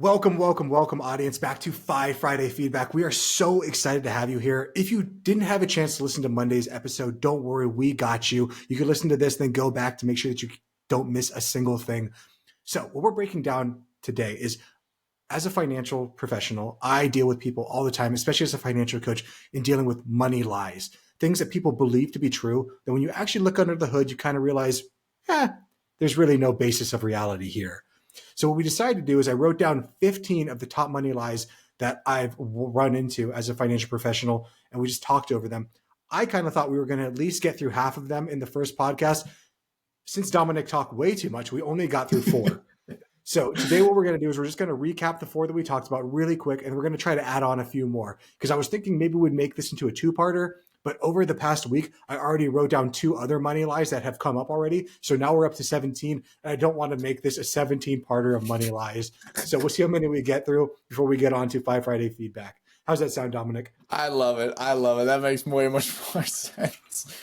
Welcome, audience, back to 5 Friday Feedback. We are so excited to have you here. If you didn't have a chance to listen to Monday's episode, don't worry, we got you. You can listen to this, then go back to make sure that you don't miss a single thing. So what we're breaking down today is, as a financial professional, I deal with people all the time, especially as a financial coach, in dealing with money lies, things that people believe to be true. Then when you actually look under the hood, you kind of realize, there's really no basis of reality here. So what we decided to do is I wrote down 15 of the top money lies that I've run into as a financial professional, and we just talked over them. I kind of thought we were going to at least get through half of them in the first podcast. Since Dominic talked way too much, we only got through 4. So today what we're going to do is we're just going to recap the 4 that we talked about really quick, and we're going to try to add on a few more, because I was thinking maybe we'd make this into a 2-parter. But over the past week, I already wrote down 2 other money lies that have come up already. So now we're up to 17. And I don't want to make this a 17-parter of money lies. So we'll see how many we get through before we get on to 5 Friday Feedback. How's that sound, Dominic? I love it. That makes way much more sense.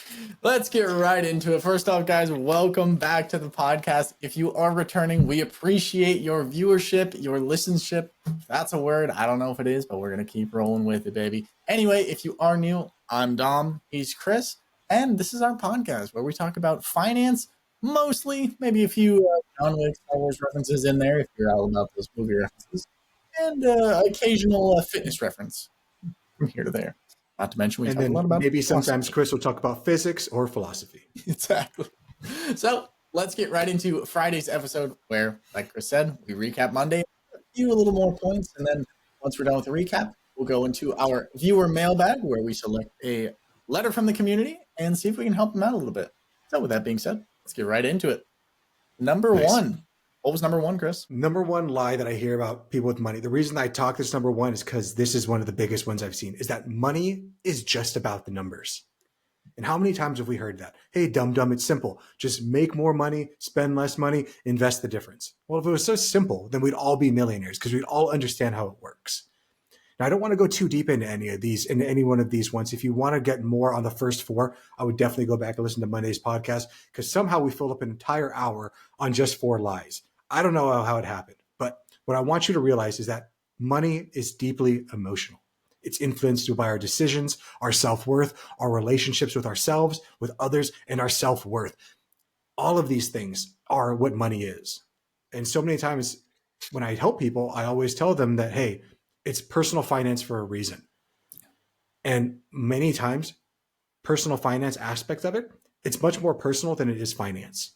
Let's get right into it. First off, guys, welcome back to the podcast. If you are returning, we appreciate your viewership, your listenership. If that's a word, I don't know if it is, but we're going to keep rolling with it, baby. Anyway, if you are new, I'm Dom, he's Chris, and this is our podcast where we talk about finance, mostly, maybe a few John Wick, Star Wars references in there if you're all about those movie references, and occasional fitness reference from here to there. Not to mention we talk a lot about maybe sometimes Chris will talk about physics or philosophy. Exactly. So let's get right into Friday's episode where, like Chris said, we recap Monday, a few little more points, and then once we're done with the recap, we'll go into our viewer mailbag where we select a letter from the community and see if we can help them out a little bit. So with that being said, let's get right into it. Number 1. What was number 1, Chris? Number 1 lie that I hear about people with money. The reason I talk this number 1 is because this is one of the biggest ones I've seen, is that money is just about the numbers. And how many times have we heard that? Hey, dum-dum, it's simple. Just make more money, spend less money, invest the difference. Well, if it was so simple, then we'd all be millionaires because we'd all understand how it works. Now, I don't want to go too deep into any one of these ones. If you want to get more on the first 4, I would definitely go back and listen to Monday's podcast, because somehow we filled up an entire hour on just 4 lies. I don't know how it happened, but what I want you to realize is that money is deeply emotional. It's influenced by our decisions, our self-worth, our relationships with ourselves, with others, and our self-worth. All of these things are what money is. And so many times when I help people, I always tell them that, hey, it's personal finance for a reason. And many times, personal finance aspect of it, it's much more personal than it is finance.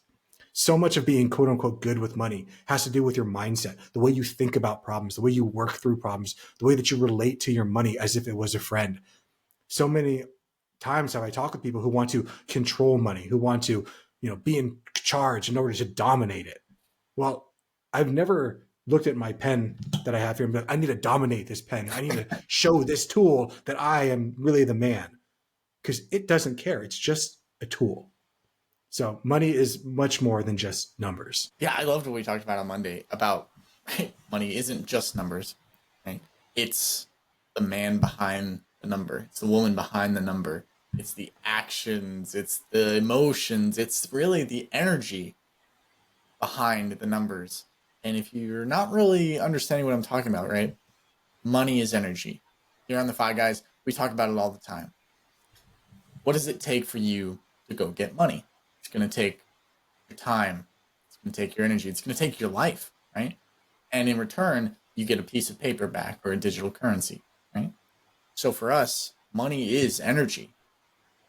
So much of being quote unquote good with money has to do with your mindset, the way you think about problems, the way you work through problems, the way that you relate to your money as if it was a friend. So many times have I talked with people who want to control money, who want to, be in charge in order to dominate it. Well, I've never looked at my pen that I have here and be like, I need to dominate this pen. I need to show this tool that I am really the man, because it doesn't care. It's just a tool. So money is much more than just numbers. Yeah, I loved what we talked about on Monday about money isn't just numbers. Right? It's the man behind the number. It's the woman behind the number. It's the actions. It's the emotions. It's really the energy behind the numbers. And if you're not really understanding what I'm talking about, right? Money is energy. Here on the Five Guys, we talk about it all the time. What does it take for you to go get money? It's going to take your time. It's going to take your energy. It's going to take your life, right? And in return, you get a piece of paper back or a digital currency, right? So for us, money is energy.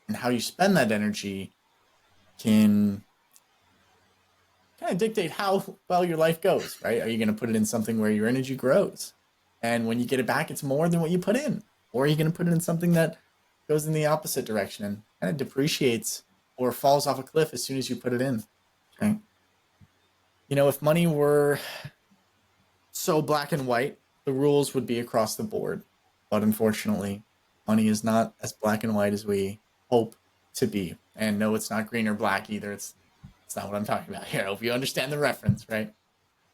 And how you spend that energy can kind of dictate how well your life goes, right? Are you going to put it in something where your energy grows? And when you get it back, it's more than what you put in. Or are you going to put it in something that goes in the opposite direction and kind of depreciates or falls off a cliff as soon as you put it in, right? If money were so black and white, the rules would be across the board. But unfortunately, money is not as black and white as we hope to be. And no, it's not green or black either. It's not what I'm talking about here. I hope you understand the reference, right?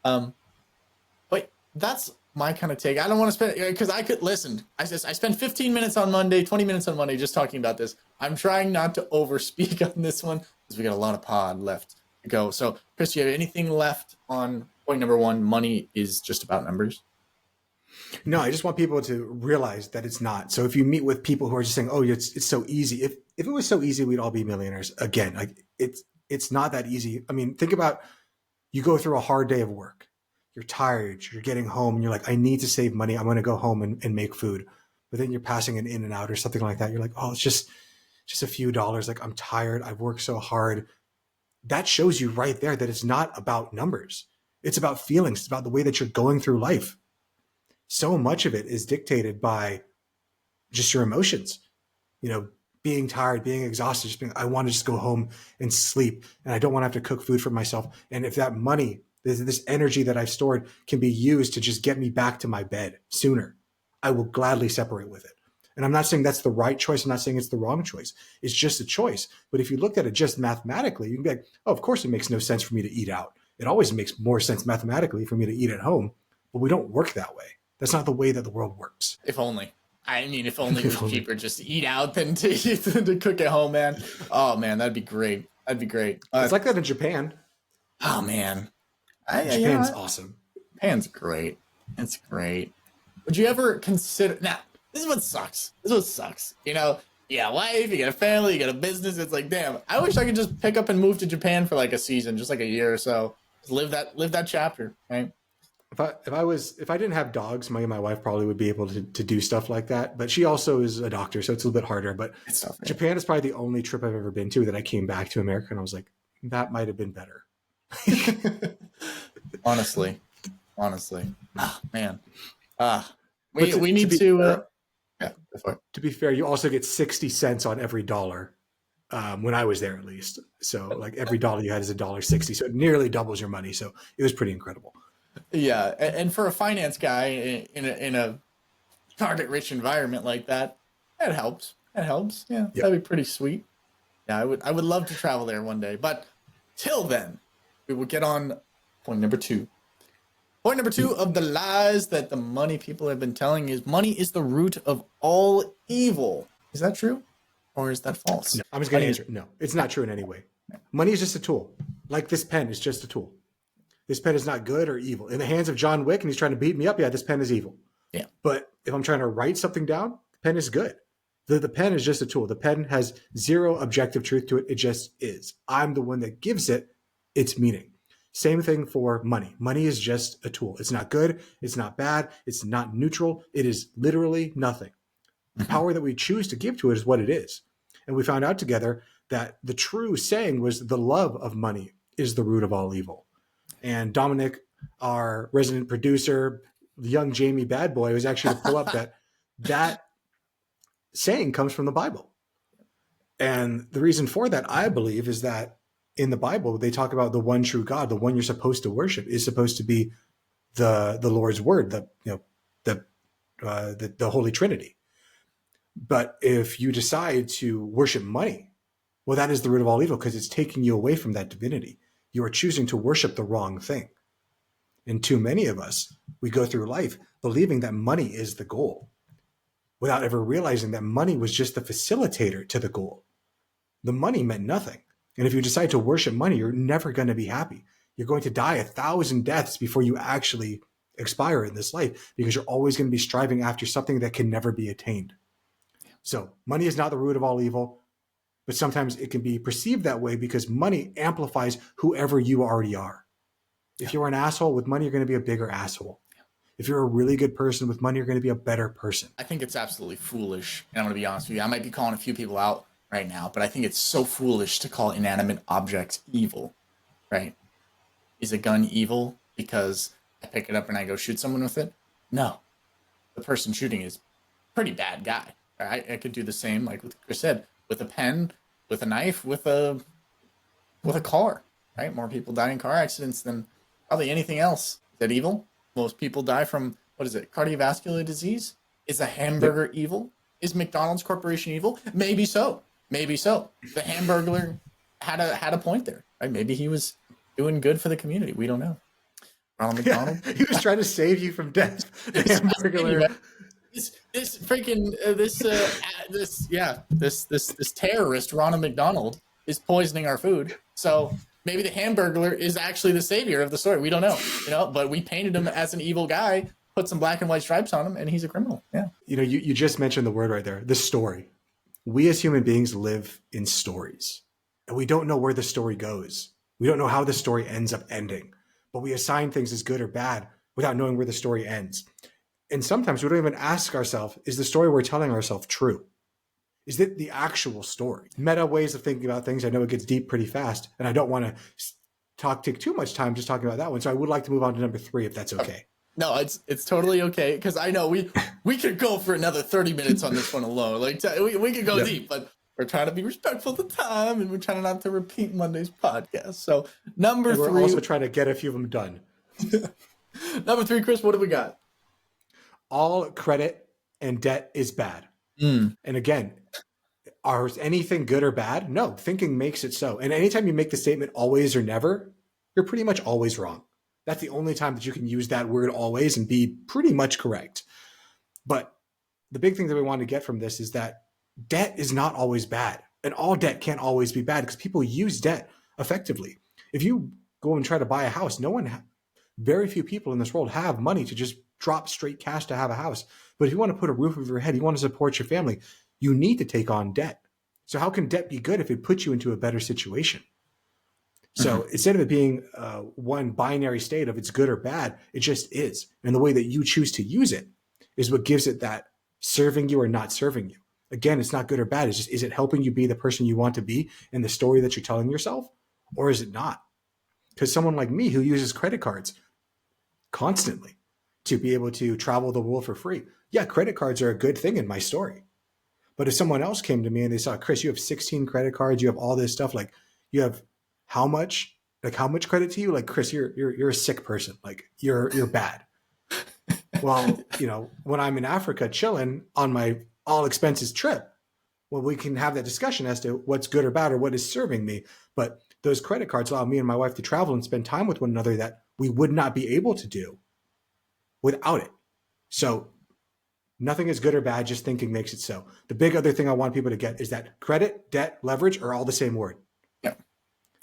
But that's my kind of take. I don't want to spend, because I could listen. I spent 15 minutes on Monday, 20 minutes on Monday just talking about this. I'm trying not to overspeak on this one because we got a lot of pod left to go. So, Chris, do you have anything left on point number 1? Money is just about numbers. No, I just want people to realize that it's not. So if you meet with people who are just saying, "Oh, it's so easy," if it was so easy, we'd all be millionaires. Again, like it's not that easy. I mean, think about you go through a hard day of work. You're tired. You're getting home, and you're like, "I need to save money. I'm going to go home and make food." But then you're passing an In and Out or something like that. You're like, "Oh, it's just a few dollars. Like I'm tired. I've worked so hard." That shows you right there that it's not about numbers. It's about feelings. It's about the way that you're going through life. So much of it is dictated by just your emotions, you know, being tired, being exhausted, just being, I want to just go home and sleep. And I don't want to have to cook food for myself. And if that money, this energy that I've stored can be used to just get me back to my bed sooner, I will gladly separate with it. And I'm not saying that's the right choice. I'm not saying it's the wrong choice. It's just a choice. But if you looked at it just mathematically, you can be like, oh, of course it makes no sense for me to eat out. It always makes more sense mathematically for me to eat at home. But we don't work that way. That's not the way that the world works. If only. I mean, if only it was cheaper just to eat out than to cook at home, man. Oh man, that'd be great. That'd be great. It's like that in Japan. Oh man, Japan's awesome. Japan's great. It's great. Would you ever consider? Now, this is what sucks. This is what sucks. You know, you got a wife, you got a family, you got a business. It's like, damn, I wish I could just pick up and move to Japan for like a season, just like a year or so. Just live that chapter, right? If I didn't have dogs, my wife probably would be able to do stuff like that. But she also is a doctor, so it's a little bit harder. But It's tough, right? Japan is probably the only trip I've ever been to that I came back to America and I was like, that might have been better. honestly, oh, man. But We need to. Yeah, to be fair, you also get 60 cents on every dollar. When I was there, at least. So like every dollar you had is $1.60. So it nearly doubles your money. So it was pretty incredible. Yeah, and for a finance guy in a target rich environment like that, that helps. That helps. Yeah, Yep. that'd be pretty sweet. Yeah, I would love to travel there one day. But till then, we will get on point number 2. Point number 2 of the lies that the money people have been telling is money is the root of all evil. Is that true? Or is that false? No, I'm just going to answer. No, it's not true in any way. Money is just a tool. Like this pen is just a tool. This pen is not good or evil. In the hands of John Wick and he's trying to beat me up, yeah, this pen is evil. Yeah. But if I'm trying to write something down, the pen is good. The pen is just a tool. The pen has zero objective truth to it. It just is. I'm the one that gives it its meaning. Same thing for money. Money is just a tool. It's not good. It's not bad. It's not neutral. It is literally nothing. The power that we choose to give to it is what it is. And we found out together that the true saying was the love of money is the root of all evil. And Dominic, our resident producer, the young Jamie bad boy, was actually to pull up that saying comes from the Bible. And the reason for that, I believe, is that in the Bible, they talk about the one true God, the one you're supposed to worship is supposed to be the Lord's word, the Holy Trinity. But if you decide to worship money, well, that is the root of all evil because it's taking you away from that divinity. You are choosing to worship the wrong thing. And too many of us, we go through life believing that money is the goal without ever realizing that money was just the facilitator to the goal. The money meant nothing. And if you decide to worship money, you're never going to be happy. You're going to die 1,000 deaths before you actually expire in this life because you're always going to be striving after something that can never be attained. So money is not the root of all evil, but sometimes it can be perceived that way because money amplifies whoever you already are. If you're an asshole with money, you're going to be a bigger asshole. If you're a really good person with money, you're going to be a better person. I think it's absolutely foolish. And I'm going to be honest with you. I might be calling a few people out right now, but I think it's so foolish to call inanimate objects evil, right? Is a gun evil because I pick it up and I go shoot someone with it? No. The person shooting is a pretty bad guy. Right? I could do the same, like what Chris said, with a pen, with a knife, with a car, right? More people die in car accidents than probably anything else. Is that evil? Most people die from, what is it, cardiovascular disease? Is a hamburger evil? Is McDonald's Corporation evil? Maybe so. Maybe so. The Hamburglar had a point there, right? Maybe he was doing good for the community. We don't know. Ronald McDonald. Yeah, he was trying to save you from death. The Hamburglar. This freaking this terrorist Ronald McDonald is poisoning our food. So maybe the Hamburglar is actually the savior of the story. We don't know, but we painted him as an evil guy put some black and white stripes on him, and he's a criminal. Yeah. You just mentioned the word right there, the story. We as human beings live in stories, and we don't know where the story goes. We don't know how the story ends up ending, but we assign things as good or bad without knowing where the story ends. And sometimes we don't even ask ourselves, is the story we're telling ourselves true? Is it the actual story? Meta ways of thinking about things. I know it gets deep pretty fast, and I don't want to take too much time just talking about that one. So I would like to move on to number 3, if that's okay. No, it's totally okay, because I know we could go for another 30 minutes on this one alone. Like we could go deep, but we're trying to be respectful of the time, and we're trying not to repeat Monday's podcast. So number 3, we're also trying to get a few of them done. Number 3, Chris, what do we got? All credit and debt is bad. And again, is anything good or bad? No, thinking makes it so. And anytime you make the statement always or never, you're pretty much always wrong. That's the only time that you can use that word always and be pretty much correct. But the big thing that we want to get from this is that debt is not always bad. And all debt can't always be bad, because people use debt effectively. If you go and try to buy a house, very few people in this world have money to just drop straight cash to have a house. But if you want to put a roof over your head, you want to support your family, you need to take on debt. So how can debt be good if it puts you into a better situation? So instead of it being one binary state of it's good or bad, it just is. And the way that you choose to use it is what gives it that serving you or not serving you. Again, it's not good or bad. It's just, is it helping you be the person you want to be in the story that you're telling yourself, or is it not? Because someone like me who uses credit cards constantly to be able to travel the world for free, yeah, credit cards are a good thing in my story. But if someone else came to me and they saw, Chris, you have 16 credit cards, you have all this stuff, like you have how much credit to you? Like, Chris, you're a sick person. Like you're bad. Well, when I'm in Africa chilling on my all expenses trip, well, we can have that discussion as to what's good or bad or what is serving me. But those credit cards allow me and my wife to travel and spend time with one another that we would not be able to do without it. So nothing is good or bad, just thinking makes it so. The big other thing I want people to get is that credit, debt, leverage are all the same word. Yeah.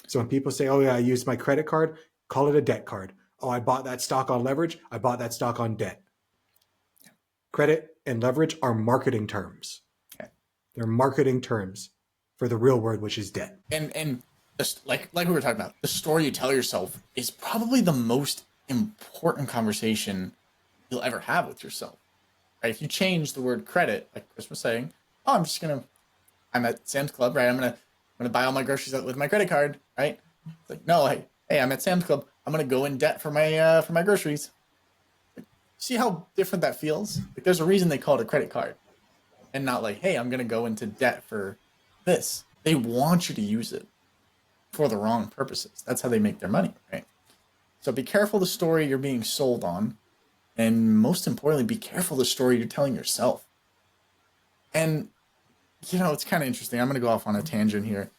So when people say, oh yeah, I used my credit card, call it a debt card. Oh, I bought that stock on leverage, I bought that stock on debt. Yeah. Credit and leverage are marketing terms. Okay. They're marketing terms for the real word, which is debt. And like we were talking about, the story you tell yourself is probably the most important conversation you'll ever have with yourself. Right? If you change the word credit, like Chris was saying, oh, I'm at Sam's Club, right? I'm gonna buy all my groceries with my credit card, right? It's like, no, hey, I'm at Sam's Club. I'm gonna go in debt for my groceries. Like, see how different that feels? Like, there's a reason they call it a credit card, and not like, hey, I'm gonna go into debt for this. They want you to use it for the wrong purposes. That's how they make their money, right? So be careful the story you're being sold on, and most importantly, be careful the story you're telling yourself. And it's kind of interesting. I'm going to go off on a tangent here.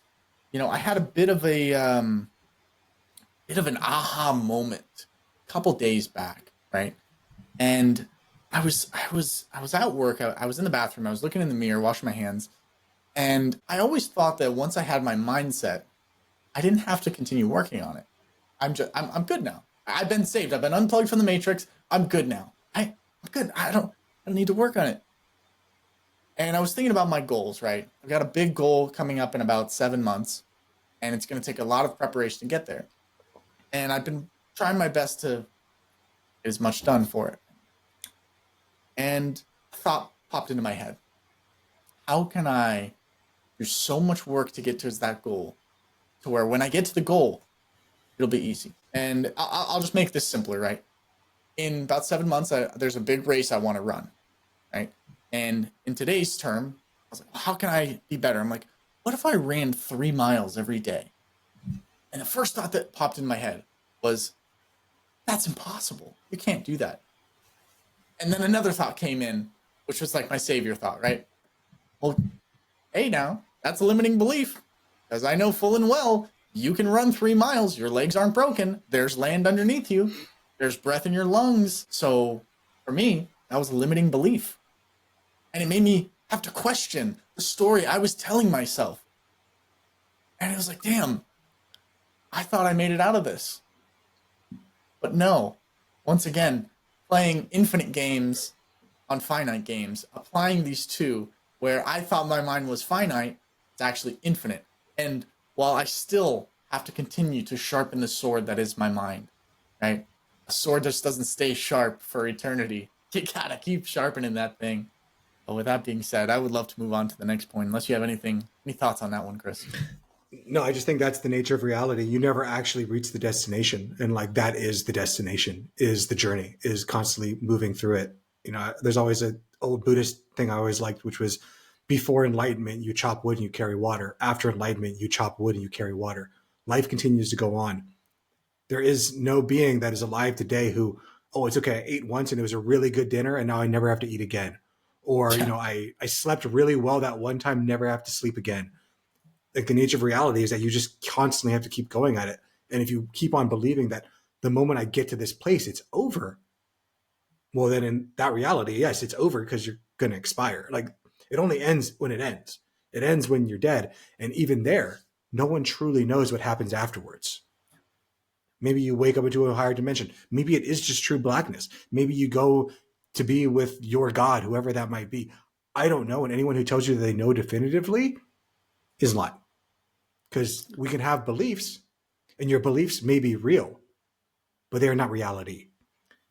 I had a bit of an aha moment a couple days back, right? And I was at work. I was in the bathroom. I was looking in the mirror, washing my hands, and I always thought that once I had my mindset, I didn't have to continue working on it. I'm good now. I've been saved. I've been unplugged from the matrix. I'm good now. I'm good. I don't need to work on it. And I was thinking about my goals, right? I've got a big goal coming up in about 7 months, and it's going to take a lot of preparation to get there. And I've been trying my best to get as much done for it. And a thought popped into my head. How can I do so much work to get towards that goal to where when I get to the goal, it'll be easy? And I'll just make this simpler, right? In about 7 months, there's a big race I want to run, right? And in today's term, I was like, well, how can I be better? I'm like, what if I ran 3 miles every day? And the first thought that popped in my head was, that's impossible. You can't do that. And then another thought came in, which was like my savior thought, right? Well, hey now, that's a limiting belief. Because I know full and well, you can run 3 miles. Your legs aren't broken. There's land underneath you. There's breath in your lungs. So for me, that was a limiting belief. And it made me have to question the story I was telling myself. And it was like, damn, I thought I made it out of this. But no, once again, playing infinite games on finite games, applying these two, where I thought my mind was finite, it's actually infinite. And while I still have to continue to sharpen the sword that is my mind, right? A sword just doesn't stay sharp for eternity. You gotta keep sharpening that thing. But with that being said, I would love to move on to the next point, unless you have any thoughts on that one, Chris. No, I just think that's the nature of reality. You never actually reach the destination. And like that is the destination, is the journey, is constantly moving through it. You know, there's always an old Buddhist thing I always liked, which was before enlightenment, you chop wood and you carry water. After enlightenment, you chop wood and you carry water. Life continues to go on. There is no being that is alive today who, oh, it's okay, I ate once and it was a really good dinner and now I never have to eat again. Or, you know, I slept really well that one time, never have to sleep again. Like the nature of reality is that you just constantly have to keep going at it. And if you keep on believing that the moment I get to this place, it's over, well, then in that reality, yes, it's over because you're going to expire. Like it only ends when it ends. It ends when you're dead. And even there, no one truly knows what happens afterwards. Maybe you wake up into a higher dimension. Maybe it is just true blackness. Maybe you go to be with your God, whoever that might be. I don't know. And anyone who tells you that they know definitively is lying. Because we can have beliefs, and your beliefs may be real, but they are not reality.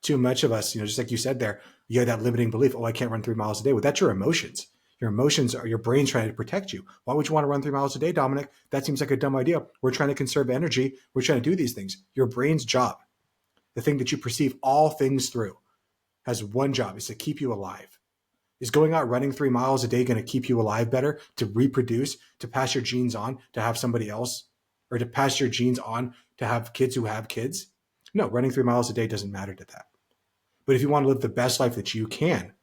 Too much of us, you know, just like you said there, you have that limiting belief, oh, I can't run 3 miles a day. Well, that's your emotions. Your emotions are your brain trying to protect you. Why would you want to run 3 miles a day, Dominic? That seems like a dumb idea. We're trying to conserve energy. We're trying to do these things. Your brain's job, the thing that you perceive all things through, has one job, is to keep you alive. Is going out running 3 miles a day going to keep you alive better, to reproduce, to pass your genes on, to have somebody else, or to pass your genes on to have kids who have kids? No, running 3 miles a day doesn't matter to that. But if you want to live the best life that you can,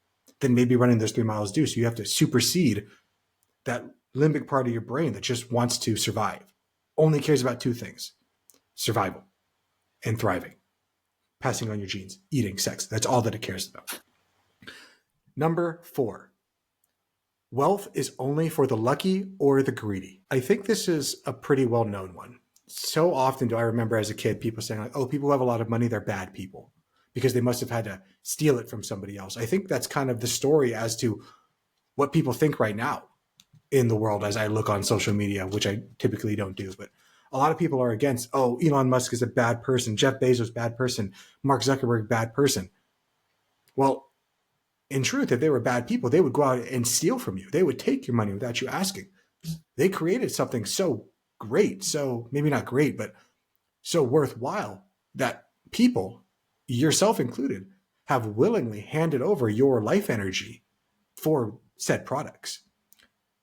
then maybe running those 3 miles do. So you have to supersede that limbic part of your brain that just wants to survive, only cares about two things: survival and thriving, passing on your genes, eating, sex. That's all that it cares about. Number 4, wealth is only for the lucky or the greedy. I think this is a pretty well known one. So often do I remember as a kid people saying, like, oh, people who have a lot of money, they're bad people because they must have had to steal it from somebody else. I think that's kind of the story as to what people think right now in the world as I look on social media, which I typically don't do. But a lot of people are against, oh, Elon Musk is a bad person, Jeff Bezos, bad person, Mark Zuckerberg, bad person. Well, in truth, if they were bad people, they would go out and steal from you. They would take your money without you asking. They created something so great, so maybe not great, but so worthwhile that people, yourself included, have willingly handed over your life energy for said products.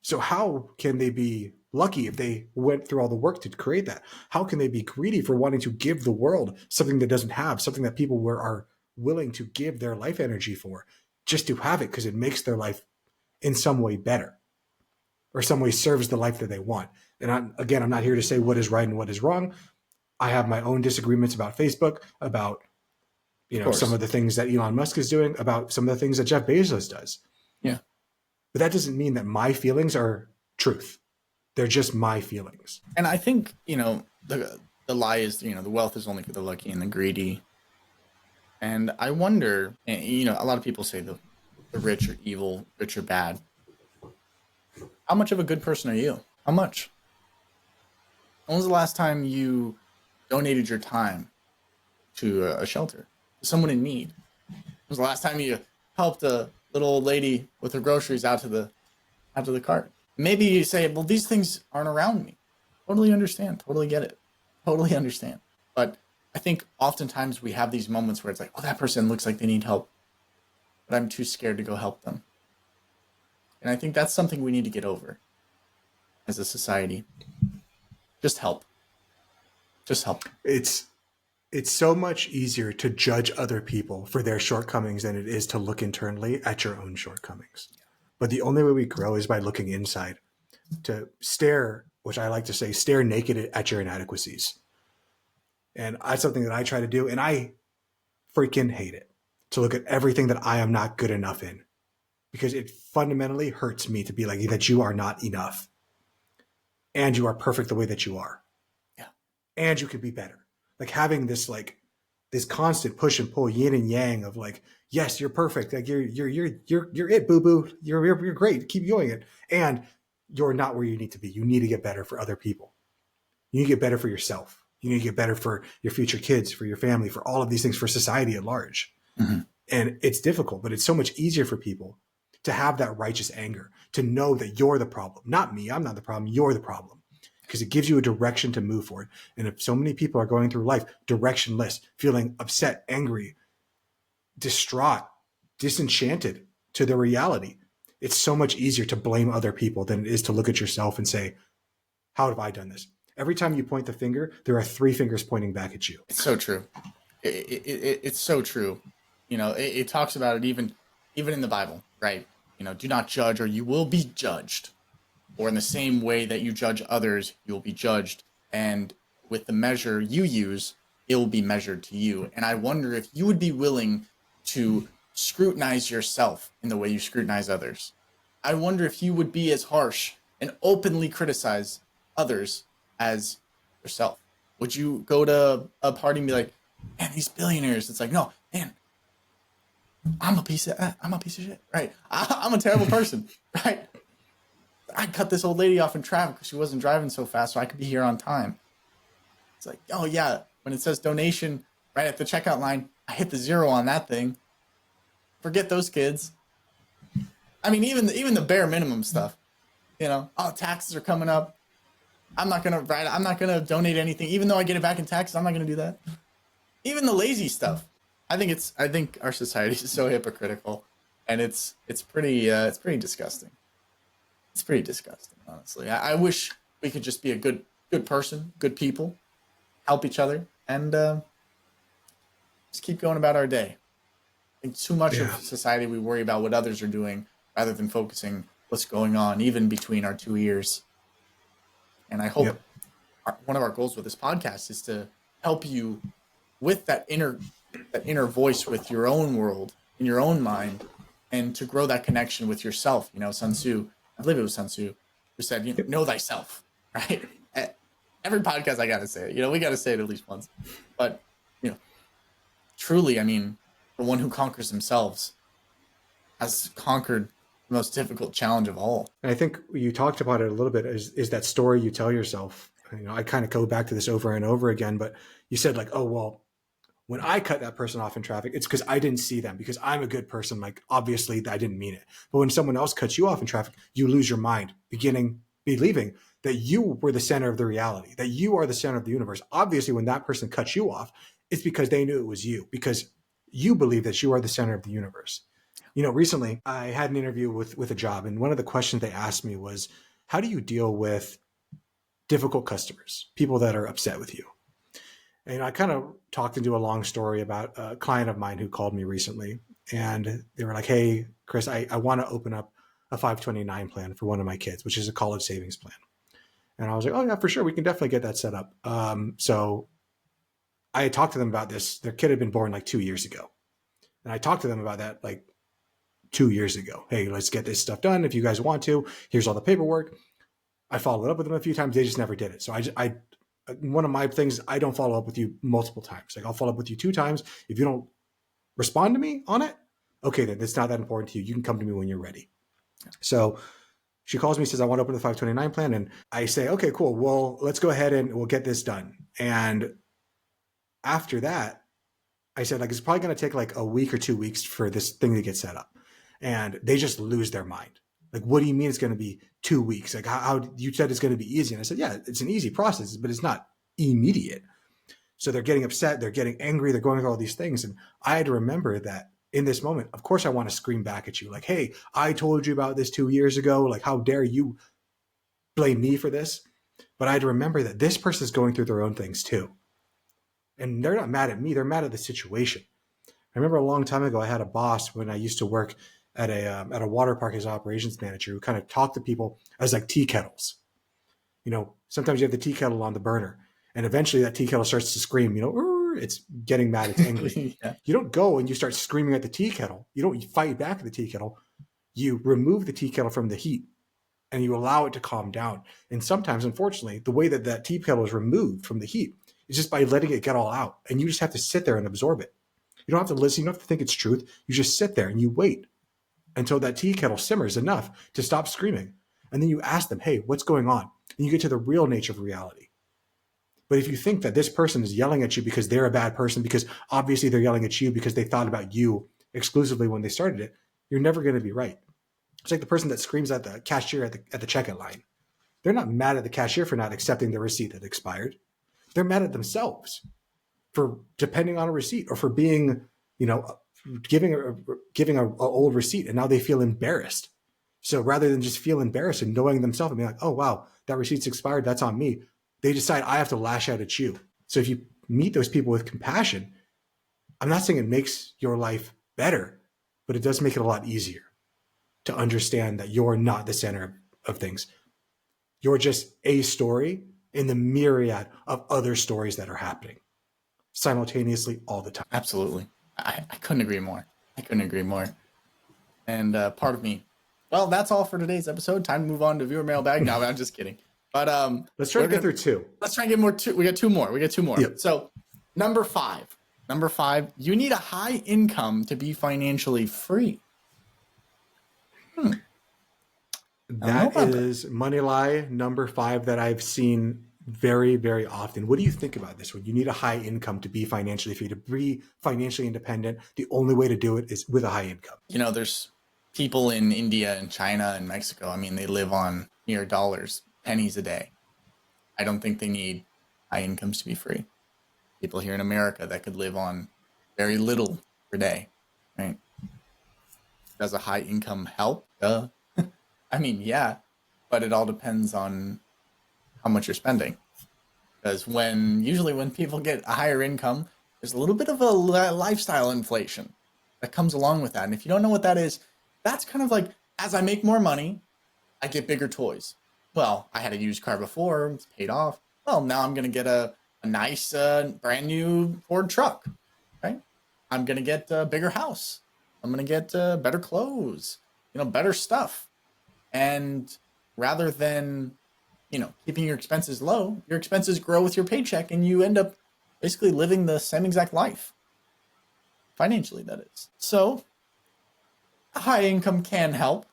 So how can they be lucky if they went through all the work to create that? How can they be greedy for wanting to give the world something that doesn't have, something that people are willing to give their life energy for, just to have it because it makes their life in some way better or some way serves the life that they want? And I'm not here to say what is right and what is wrong. I have my own disagreements about Facebook, about some of the things that Elon Musk is doing, about some of the things that Jeff Bezos does. Yeah. But that doesn't mean that my feelings are truth. They're just my feelings. And I think, the lie is, the wealth is only for the lucky and the greedy. And I wonder, a lot of people say the rich are evil, rich are bad. How much of a good person are you? How much? When was the last time you donated your time to a shelter, to someone in need? When was the last time you helped a little old lady with her groceries out to the cart? Maybe you say, well, these things aren't around me. Totally understand. Totally get it. Totally understand. But I think oftentimes we have these moments where it's like, oh, that person looks like they need help, but I'm too scared to go help them. And I think that's something we need to get over as a society. Just help. Just help. It's so much easier to judge other people for their shortcomings than it is to look internally at your own shortcomings. But the only way we grow is by looking inside, to stare, which I like to say, stare naked at your inadequacies. And that's something that I try to do, and I freaking hate it, to look at everything that I am not good enough in, because it fundamentally hurts me to be like that you are not enough, and you are perfect the way that you are. Yeah. And you could be better. Like having this this constant push and pull, yin and yang of like, yes, you're perfect, like you're it, boo boo, you're great, keep doing it, and you're not where you need to be. You need to get better for other people. You need to get better for yourself. You need to get better for your future kids, for your family, for all of these things, for society at large. Mm-hmm. And it's difficult, but it's so much easier for people to have that righteous anger, to know that you're the problem, not me. I'm not the problem. You're the problem, because it gives you a direction to move forward. And if so many people are going through life directionless, feeling upset, angry, distraught, disenchanted to their reality, it's so much easier to blame other people than it is to look at yourself and say, how have I done this? Every time you point the finger, there are three fingers pointing back at you. It's so true. It's so true. It talks about it even in the Bible, right? Do not judge or you will be judged. Or in the same way that you judge others, you will be judged. And with the measure you use, it will be measured to you. And I wonder if you would be willing to scrutinize yourself in the way you scrutinize others. I wonder if you would be as harsh and openly criticize others as yourself. Would you go to a party and be like, man, these billionaires? It's like, no, man, I'm a piece of shit, right? I'm a terrible person, right? I cut this old lady off in traffic because she wasn't driving so fast, so I could be here on time. It's like, oh yeah, when it says donation right at the checkout line, I hit the 0 on that thing. Forget those kids. I mean, even the bare minimum stuff. Oh, taxes are coming up. I'm not gonna donate anything, even though I get it back in taxes. I'm not gonna do that. Even the lazy stuff. I think our society is so hypocritical, and it's pretty disgusting. It's pretty disgusting, honestly. I wish we could just be a good person, good people, help each other, and just keep going about our day. I think too much of society, we worry about what others are doing rather than focusing what's going on, even between our two ears. And I hope one of our goals with this podcast is to help you with that inner voice with your own world, in your own mind, and to grow that connection with yourself. Sun Tzu, I believe it was Sun Tzu, who said, know thyself, right? Every podcast I got to say it. We got to say it at least once. But, truly, I mean, the one who conquers themselves has conquered the most difficult challenge of all. And I think you talked about it a little bit, is that story you tell yourself. I kind of go back to this over and over again, but you said like, oh, well, when I cut that person off in traffic, it's because I didn't see them, because I'm a good person. Like, obviously I didn't mean it. But when someone else cuts you off in traffic, you lose your mind, believing that you were the center of the reality, that you are the center of the universe. Obviously, when that person cuts you off, it's because they knew it was you, because you believe that you are the center of the universe. Recently I had an interview with a job, and one of the questions they asked me was, how do you deal with difficult customers, people that are upset with you? And I kind of talked into a long story about a client of mine who called me recently, and they were like, hey, Chris, I want to open up a 529 plan for one of my kids, which is a college savings plan. And I was like, oh yeah, for sure, we can definitely get that set up. So I had talked to them about this. Their kid had been born like 2 years ago. And I talked to them about that like 2 years ago. Hey, let's get this stuff done. If you guys want to, here's all the paperwork. I followed up with them a few times. They just never did it. So I one of my things, I don't follow up with you multiple times. Like, I'll follow up with you 2 times. If you don't respond to me on it, okay, then it's not that important to you. You can come to me when you're ready. So she calls me, says, I want to open the 529 plan. And I say, okay, cool. Well, let's go ahead and we'll get this done. And after that, I said, like, it's probably going to take like a week or 2 weeks for this thing to get set up. And they just lose their mind. Like, what do you mean it's going to be 2 weeks? Like, how you said it's going to be easy. And I said, yeah, it's an easy process, but it's not immediate. So they're getting upset. They're getting angry. They're going through all these things. And I had to remember that in this moment, of course, I want to scream back at you. Like, hey, I told you about this 2 years ago. Like, how dare you blame me for this? But I had to remember that this person is going through their own things too. And they're not mad at me. They're mad at the situation. I remember a long time ago, I had a boss when I used to work at a water park as operations manager, who kind of talked to people as like tea kettles. Sometimes you have the tea kettle on the burner, and eventually that tea kettle starts to scream, it's getting mad, it's angry. Yeah. You don't go and you start screaming at the tea kettle. You don't fight back at the tea kettle. You remove the tea kettle from the heat and you allow it to calm down. And sometimes, unfortunately, the way that tea kettle is removed from the heat It's just by letting it get all out. And you just have to sit there and absorb it. You don't have to listen. You don't have to think it's truth. You just sit there and you wait until that tea kettle simmers enough to stop screaming. And then you ask them, hey, what's going on? And you get to the real nature of reality. But if you think that this person is yelling at you because they're a bad person, because obviously they're yelling at you because they thought about you exclusively when they started it, you're never going to be right. It's like the person that screams at the cashier at the checkout line. They're not mad at the cashier for not accepting the receipt that expired. They're mad at themselves for depending on a receipt or for being, giving a old receipt, and now they feel embarrassed. So rather than just feel embarrassed and knowing themselves and be like, oh wow, that receipt's expired, that's on me, they decide I have to lash out at you. So if you meet those people with compassion, I'm not saying it makes your life better, but it does make it a lot easier to understand that you're not the center of things. You're just a story in the myriad of other stories that are happening simultaneously all the time. Absolutely. I couldn't agree more. I couldn't agree more. And part of me, well, that's all for today's episode. Time to move on to viewer mailbag. No, I'm just kidding. But let's try to get through two. Let's try and get more. We got two more. Yep. So number five, you need a high income to be financially free. That is money lie number 5 that I've seen very, very often. What do you think about this one? You need a high income to be financially free, to be financially independent. The only way to do it is with a high income. There's people in India and China and Mexico. I mean, they live on mere dollars, pennies a day. I don't think they need high incomes to be free. People here in America that could live on very little per day, right? Does a high income help? I mean, yeah, but it all depends on how much you're spending. Because usually when people get a higher income, there's a little bit of a lifestyle inflation that comes along with that. And if you don't know what that is, that's kind of like, as I make more money, I get bigger toys. Well, I had a used car before, it's paid off. Well, now I'm going to get a nice brand new Ford truck, right? I'm going to get a bigger house. I'm going to get better clothes, better stuff. And rather than, keeping your expenses low, your expenses grow with your paycheck and you end up basically living the same exact life. Financially, that is. So a high income can help,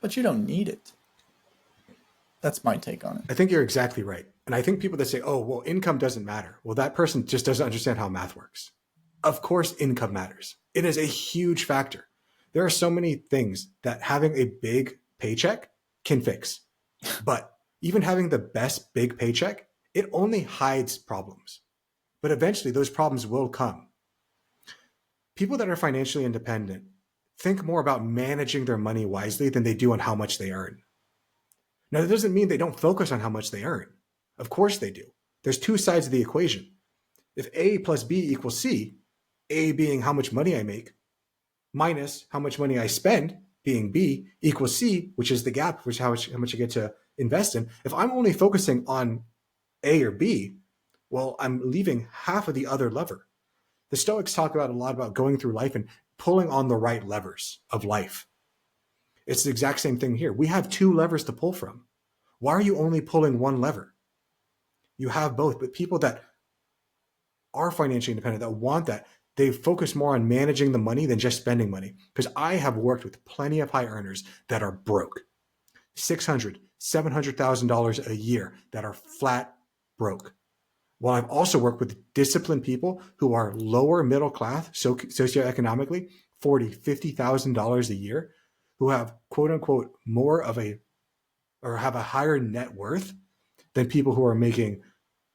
but you don't need it. That's my take on it. I think you're exactly right. And I think people that say, oh, well, income doesn't matter. Well, that person just doesn't understand how math works. Of course, income matters. It is a huge factor. There are so many things that having a big paycheck can fix. But even having the best big paycheck, it only hides problems. But eventually those problems will come. People that are financially independent think more about managing their money wisely than they do on how much they earn. Now, that doesn't mean they don't focus on how much they earn. Of course they do. There's two sides of the equation. If A plus B equals C, A being how much money I make, minus how much money I spend, being B, equals C, which is the gap, which is how much I get to invest in. If I'm only focusing on A or B, well, I'm leaving half of the other lever. The Stoics talk about a lot about going through life and pulling on the right levers of life. It's the exact same thing here. We have two levers to pull from. Why are you only pulling one lever? You have both, but people that are financially independent, that want that, they focus more on managing the money than just spending money. Because I have worked with plenty of high earners that are broke. $600,000, $700,000 a year that are flat broke. While I've also worked with disciplined people who are lower middle class, socioeconomically, $40,000, $50,000 a year, who have quote unquote more of a, or have a higher net worth than people who are making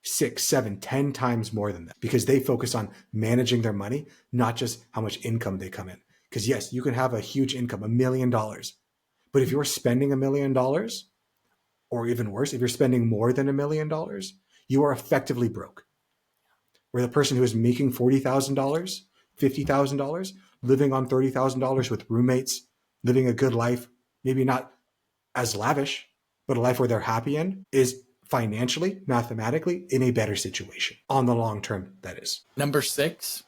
6, 7, 10 times more than that, because they focus on managing their money, not just how much income they come in. Because yes, you can have a huge income, $1 million, but if you're spending $1 million, or even worse, if you're spending more than $1 million, you are effectively broke. Where the person who is making $40,000, $50,000, living on $30,000 with roommates, living a good life, maybe not as lavish, but a life where they're happy in, is financially, mathematically, in a better situation on the long term, that is. Number 6,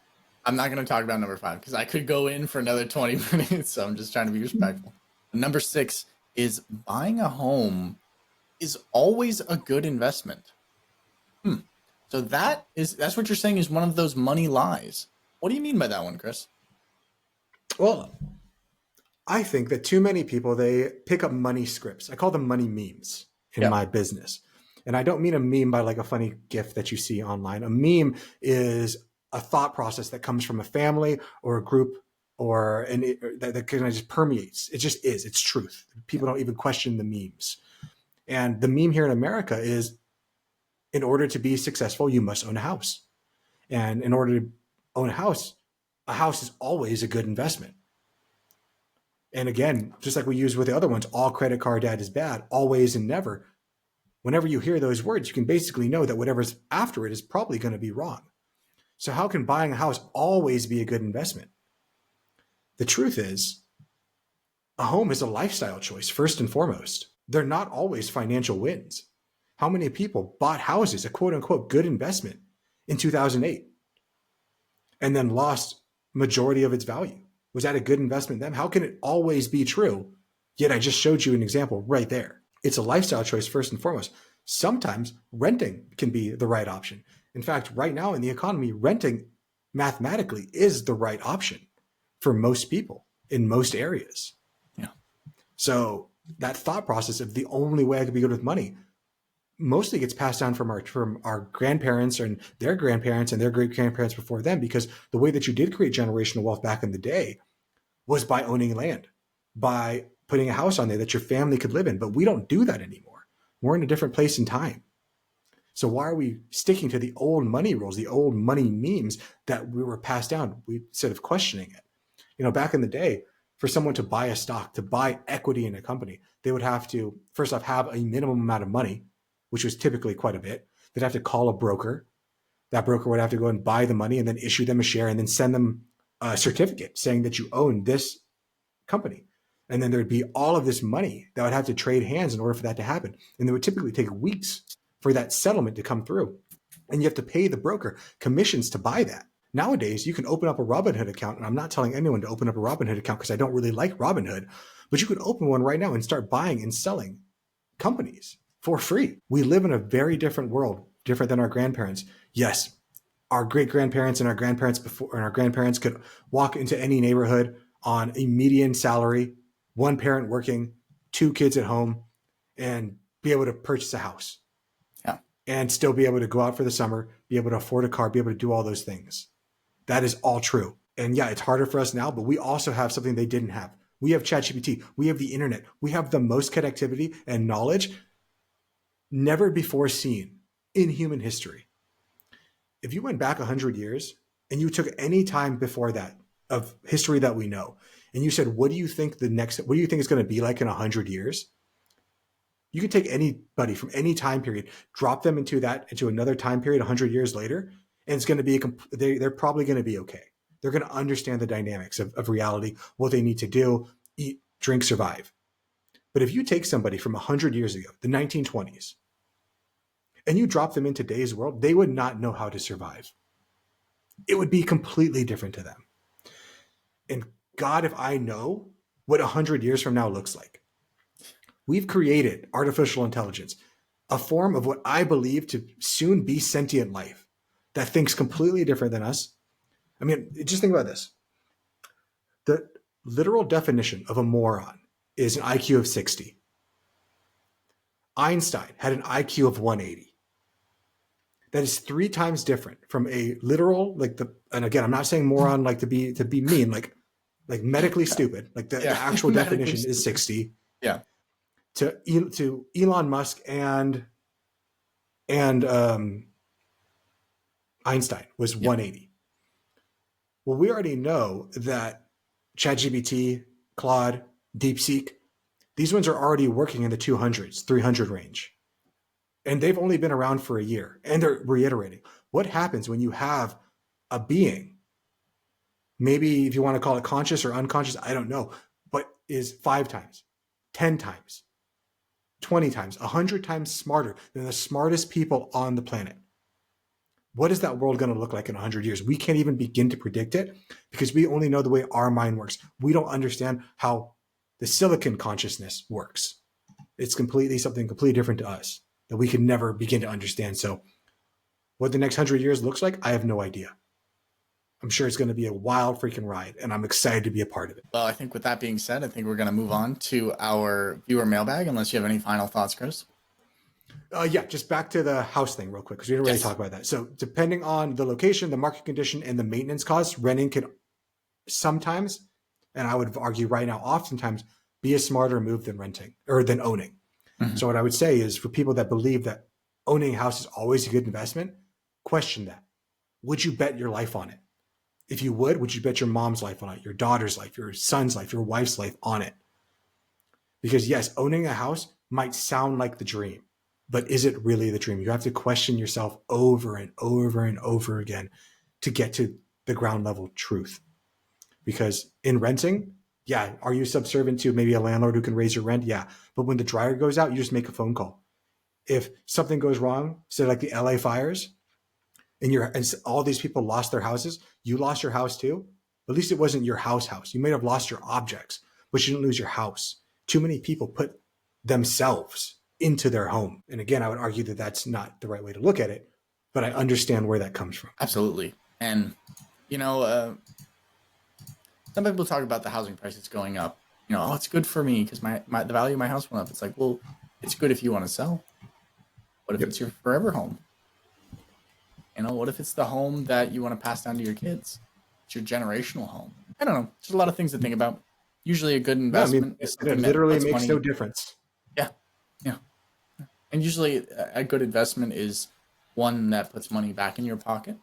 I'm not going to talk about number 5 because I could go in for another 20 minutes, so I'm just trying to be respectful. Number 6 is buying a home is always a good investment. So that's what you're saying is one of those money lies. What do you mean by that one, Chris? Well, I think that too many people, they pick up money scripts. I call them money memes in Yeah. my business. And I don't mean a meme by like a funny gif that you see online. A meme is a thought process that comes from a family or a group that kind of just permeates. It just is. It's truth. Yeah. People don't even question the memes. And the meme here in America is, in order to be successful, you must own a house. And in order to own a house is always a good investment. And again, just like we use with the other ones, all credit card debt is bad, always and never. Whenever you hear those words, you can basically know that whatever's after it is probably going to be wrong. So how can buying a house always be a good investment? The truth is, a home is a lifestyle choice, first and foremost. They're not always financial wins. How many people bought houses, a quote unquote good investment, in 2008 and then lost majority of its value? Was that a good investment then? How can it always be true? Yet I just showed you an example right there. It's a lifestyle choice first and foremost. Sometimes renting can be the right option. In fact, right now in the economy, renting mathematically is the right option for most people in most areas. Yeah. So that thought process of the only way I could be good with money mostly gets passed down from our grandparents and their grandparents and their great grandparents before them, because the way that you did create generational wealth back in the day was by owning land, by putting a house on there that your family could live in. But we don't do that anymore. We're in a different place in time. So why are we sticking to the old money rules, the old money memes that we were passed down, instead of questioning it? Back in the day, for someone to buy a stock, to buy equity in a company, they would have to, first off, have a minimum amount of money, which was typically quite a bit. They'd have to call a broker. That broker would have to go and buy the money and then issue them a share and then send them a certificate saying that you own this company. And then there'd be all of this money that would have to trade hands in order for that to happen. And it would typically take weeks for that settlement to come through. And you have to pay the broker commissions to buy that. Nowadays, you can open up a Robinhood account, and I'm not telling anyone to open up a Robinhood account because I don't really like Robinhood, but you could open one right now and start buying and selling companies for free. We live in a very different world, different than our grandparents. Yes, our great grandparents and our grandparents before, and our grandparents could walk into any neighborhood on a median salary, one parent working, two kids at home, and be able to purchase a house. Yeah. And still be able to go out for the summer, be able to afford a car, be able to do all those things. That is all true. And yeah, it's harder for us now, but we also have something they didn't have. We have ChatGPT. We have the internet. We have the most connectivity and knowledge never before seen in human history. If you went back 100 years and you took any time before that of history that we know, and you said, what do you think is going to be like in 100 years? You could take anybody from any time period, drop them into another time period 100 years later, and it's going to be they're probably going to be okay. They're going to understand the dynamics of reality, what they need to do, eat, drink, survive. But if you take somebody from 100 years ago, the 1920s, and you drop them in today's world, they would not know how to survive. It would be completely different to them. And God, if I know what 100 years from now looks like. We've created artificial intelligence, a form of what I believe to soon be sentient life that thinks completely different than us. I mean, just think about this. The literal definition of a moron is an IQ of 60. Einstein had an IQ of 180. That is 3 times different from a literal, and again, I'm not saying moron like to be mean, like medically stupid. Like the actual definition is 60. Yeah. To Elon Musk and Einstein was 180. Well, we already know that ChatGPT, Claude, DeepSeek, these ones are already working in the 200s, 300 range. And they've only been around for a year. And they're reiterating. What happens when you have a being, maybe if you want to call it conscious or unconscious, I don't know, but is 5 times, 10 times, 20 times, 100 times smarter than the smartest people on the planet? What is that world going to look like in 100 years? We can't even begin to predict it because we only know the way our mind works. We don't understand how the silicon consciousness works. It's something completely different to us that we can never begin to understand. So What the next 100 years looks like, I have no idea. I'm sure it's going to be a wild freaking ride, and I'm excited to be a part of it. Well, I think with that being said, I think we're going to move on to our viewer mailbag, unless you have any final thoughts, Chris. Yeah, just back to the house thing real quick, because we didn't really Yes. talk about that. So depending on the location, the market condition, and the maintenance costs, renting can sometimes, and I would argue right now, oftentimes, be a smarter move than renting or than owning. Mhm. So what I would say is for people that believe that owning a house is always a good investment, question that. Would you bet your life on it? If you would you bet your mom's life on it, your daughter's life, your son's life, your wife's life on it? Because yes, owning a house might sound like the dream, but is it really the dream? You have to question yourself over and over and over again to get to the ground level truth. Because in renting, yeah, are you subservient to maybe a landlord who can raise your rent? Yeah. But when the dryer goes out, you just make a phone call. If something goes wrong, say like the LA fires, and all these people lost their houses, you lost your house too. At least it wasn't your house. You may have lost your objects, but you didn't lose your house. Too many people put themselves into their home. And again, I would argue that that's not the right way to look at it, but I understand where that comes from. Absolutely. And, you know, some people talk about the housing prices going up. You know, oh, it's good for me because the value of my house went up. It's like, well, it's good if you want to sell. What if it's your forever home? You know, what if it's the home that you want to pass down to your kids? It's your generational home. I don't know. There's a lot of things to think about. Usually a good No, I mean, investment is it something that literally puts makes money. no difference. Yeah. Yeah. And usually a good investment is one that puts money back in your pocket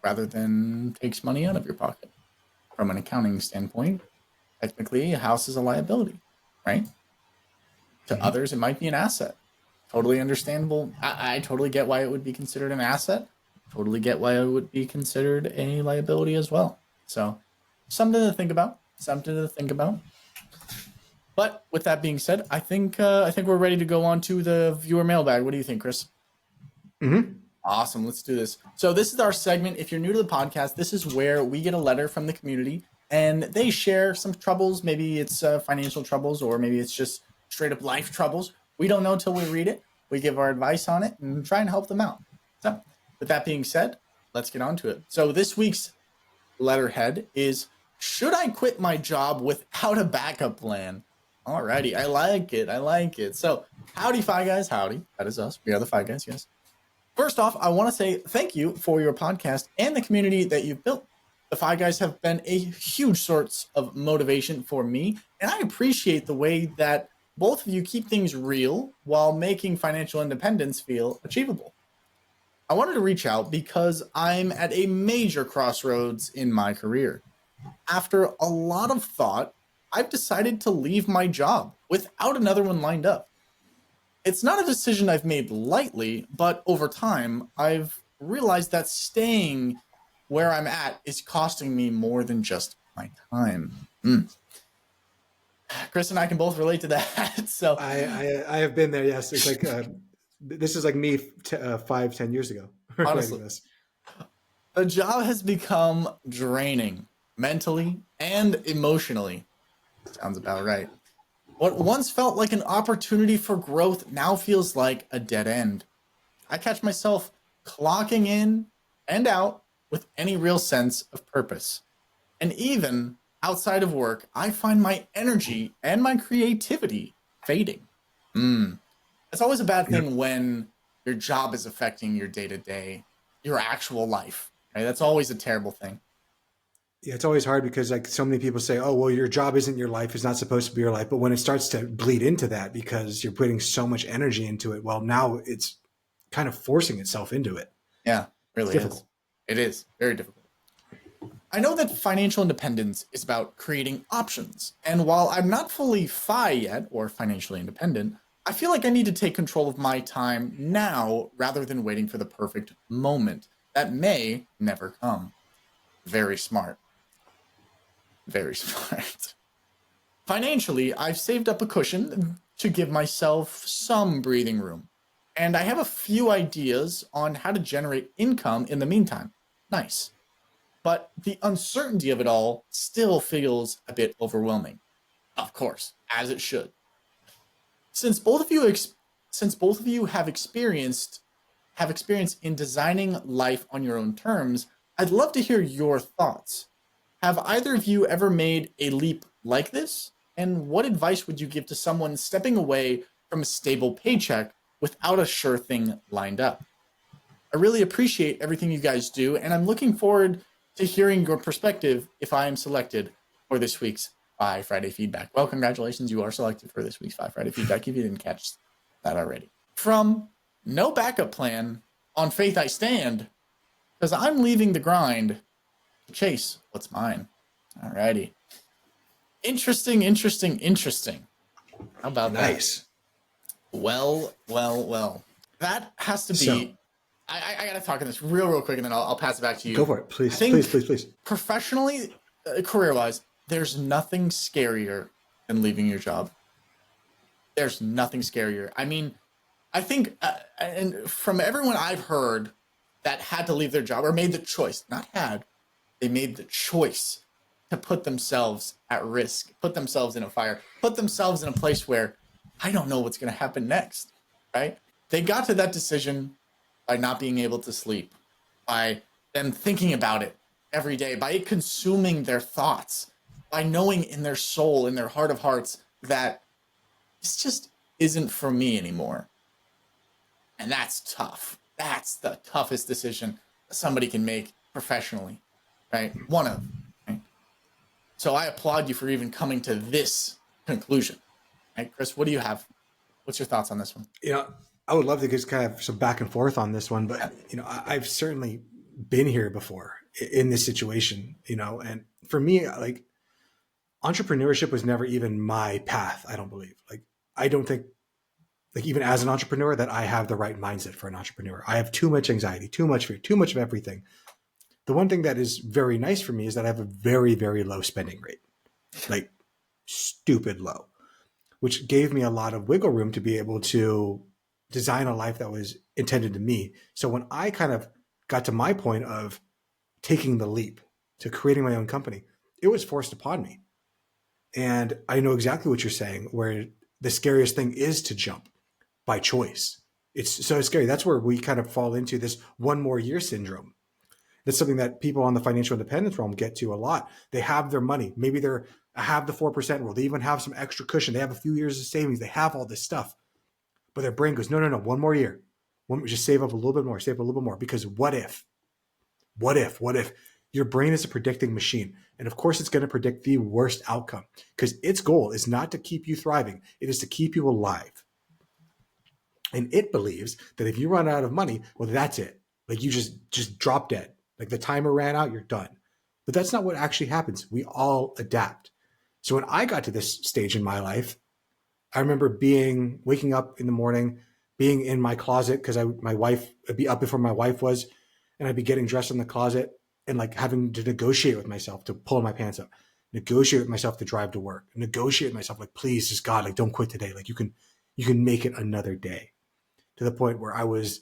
rather than takes money out of your pocket. From an accounting standpoint, technically a house is a liability, right? To Mm-hmm. others, it might be an asset. Totally understandable. I totally get why it would be considered an asset. Totally get why it would be considered a liability as well. So something to think about. Something to think about. But with that being said, I think we're ready to go on to the viewer mailbag. What do you think, Chris? Mm-hmm. Awesome. Let's do this. So this is our segment. If you're new to the podcast, this is where we get a letter from the community and they share some troubles. Maybe it's financial troubles or maybe it's just straight up life troubles. We don't know until we read it. We give our advice on it and try and help them out. So with that being said, let's get on to it. So this week's letterhead is, should I quit my job without a backup plan? Alrighty. I like it. I like it. So howdy, Fi Guys. Howdy. That is us. We are the Fi Guys. Yes. First off, I want to say thank you for your podcast and the community that you've built. The Five Guys have been a huge source of motivation for me, and I appreciate the way that both of you keep things real while making financial independence feel achievable. I wanted to reach out because I'm at a major crossroads in my career. After a lot of thought, I've decided to leave my job without another one lined up. It's not a decision I've made lightly, but over time, I've realized that staying where I'm at is costing me more than just my time. Chris and I can both relate to that. So I have been there. Yes, it's like this is like me 5-10 years ago honestly, writing this. the job has become draining mentally and emotionally. Sounds about right. What once felt like an opportunity for growth now feels like a dead end. I catch myself clocking in and out with any real sense of purpose. And even outside of work, I find my energy and my creativity fading. It's always a bad thing when your job is affecting your day to day, your actual life. Right? That's always a terrible thing. Yeah, it's always hard because like so many people say, "Oh, well, your job isn't your life; it's not supposed to be your life." But when it starts to bleed into that because you're putting so much energy into it, well, now it's kind of forcing itself into it. Yeah, really is. It is very difficult. I know that financial independence is about creating options. And while I'm not fully FI yet or financially independent, I feel like I need to take control of my time now rather than waiting for the perfect moment that may never come. Very smart. Very smart. Financially, I've saved up a cushion to give myself some breathing room. And I have a few ideas on how to generate income in the meantime. Nice. But the uncertainty of it all still feels a bit overwhelming. Of course, as it should. Since both of you have experienced have experience in designing life on your own terms, I'd love to hear your thoughts. Have either of you ever made a leap like this? And what advice would you give to someone stepping away from a stable paycheck without a sure thing lined up? I really appreciate everything you guys do, and I'm looking forward to hearing your perspective if I am selected for this week's Five Friday Feedback. Well, congratulations, you are selected for this week's Five Friday Feedback if you didn't catch that already. From no backup plan, on faith I stand, because I'm leaving the grind to chase what's mine. Alrighty. Interesting. How about Nice. that? Well. That has to be. So, I got to talk on this real quick, and then I'll pass it back to you. go for it, please, I think please. Professionally, career-wise, there's nothing scarier than leaving your job. There's nothing scarier. I mean, I think, and from everyone I've heard that had to leave their job or made the choice, not had, they made the choice to put themselves at risk, put themselves in a fire, put themselves in a place where I don't know what's going to happen next, right? They got to that decision by not being able to sleep, by them thinking about it every day, by it consuming their thoughts, by knowing in their soul, in their heart of hearts, that this just isn't for me anymore. And that's tough. That's the toughest decision somebody can make professionally, right? One of, right? So I applaud you for even coming to this conclusion. Right, Chris, what do you have? What's your thoughts on this one? I would love to just kind of some back and forth on this one, but I've certainly been here before in this situation, and for me, like, entrepreneurship was never even my path. I don't believe, I don't think, even as an entrepreneur, that I have the right mindset for an entrepreneur. I have too much anxiety, too much fear, too much of everything. The one thing that is very nice for me is that I have a very, very low spending rate, like stupid low, which gave me a lot of wiggle room to be able to design a life that was intended to me. So when I kind of got to my point of taking the leap to creating my own company, it was forced upon me. And I know exactly what you're saying, where the scariest thing is to jump by choice. It's so scary. That's where we kind of fall into this one more year syndrome. That's something that people on the financial independence realm get to a lot. They have their money. Maybe they're have the 4% rule. They even have some extra cushion. They have a few years of savings. They have all this stuff. But their brain goes, no, one more year. Just save up a little bit more. Because what if? Your brain is a predicting machine. And of course, it's going to predict the worst outcome, because its goal is not to keep you thriving. It is to keep you alive. And it believes that if you run out of money, well, that's it. Like, you just drop dead. Like, the timer ran out, you're done. But that's not what actually happens. We all adapt. So when I got to this stage in my life, I remember waking up in the morning, being in my closet, because I'd be up before my wife was, and I'd be getting dressed in the closet and like having to negotiate with myself to pull my pants up, negotiate with myself to drive to work, negotiate with myself, like, please, just God, like, don't quit today. Like, you can make it another day, to the point where I was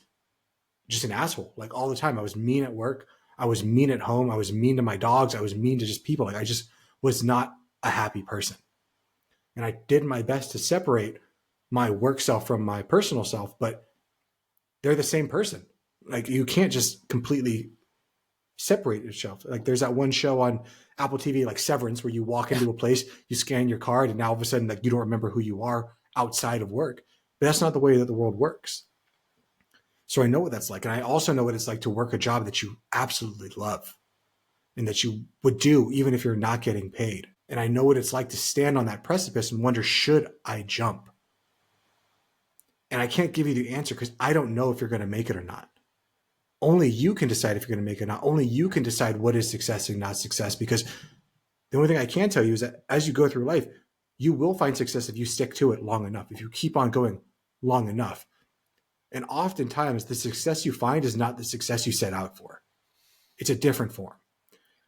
just an asshole. Like, all the time, I was mean at work. I was mean at home. I was mean to my dogs. I was mean to just people. Like, I just was not a happy person. And I did my best to separate my work self from my personal self, but they're the same person. Like, you can't just completely separate yourself. Like, there's that one show on Apple TV, like Severance, where you walk into a place, you scan your card, and now all of a sudden, like, you don't remember who you are outside of work. But that's not the way that the world works. So I know what that's like. And I also know what it's like to work a job that you absolutely love and that you would do even if you're not getting paid. And I know what it's like to stand on that precipice and wonder, should I jump? And I can't give you the answer because I don't know if you're going to make it or not. Only you can decide if you're going to make it or not. Only you can decide what is success and not success, because the only thing I can tell you is that as you go through life, you will find success if you stick to it long enough, if you keep on going long enough. And oftentimes the success you find is not the success you set out for. It's a different form.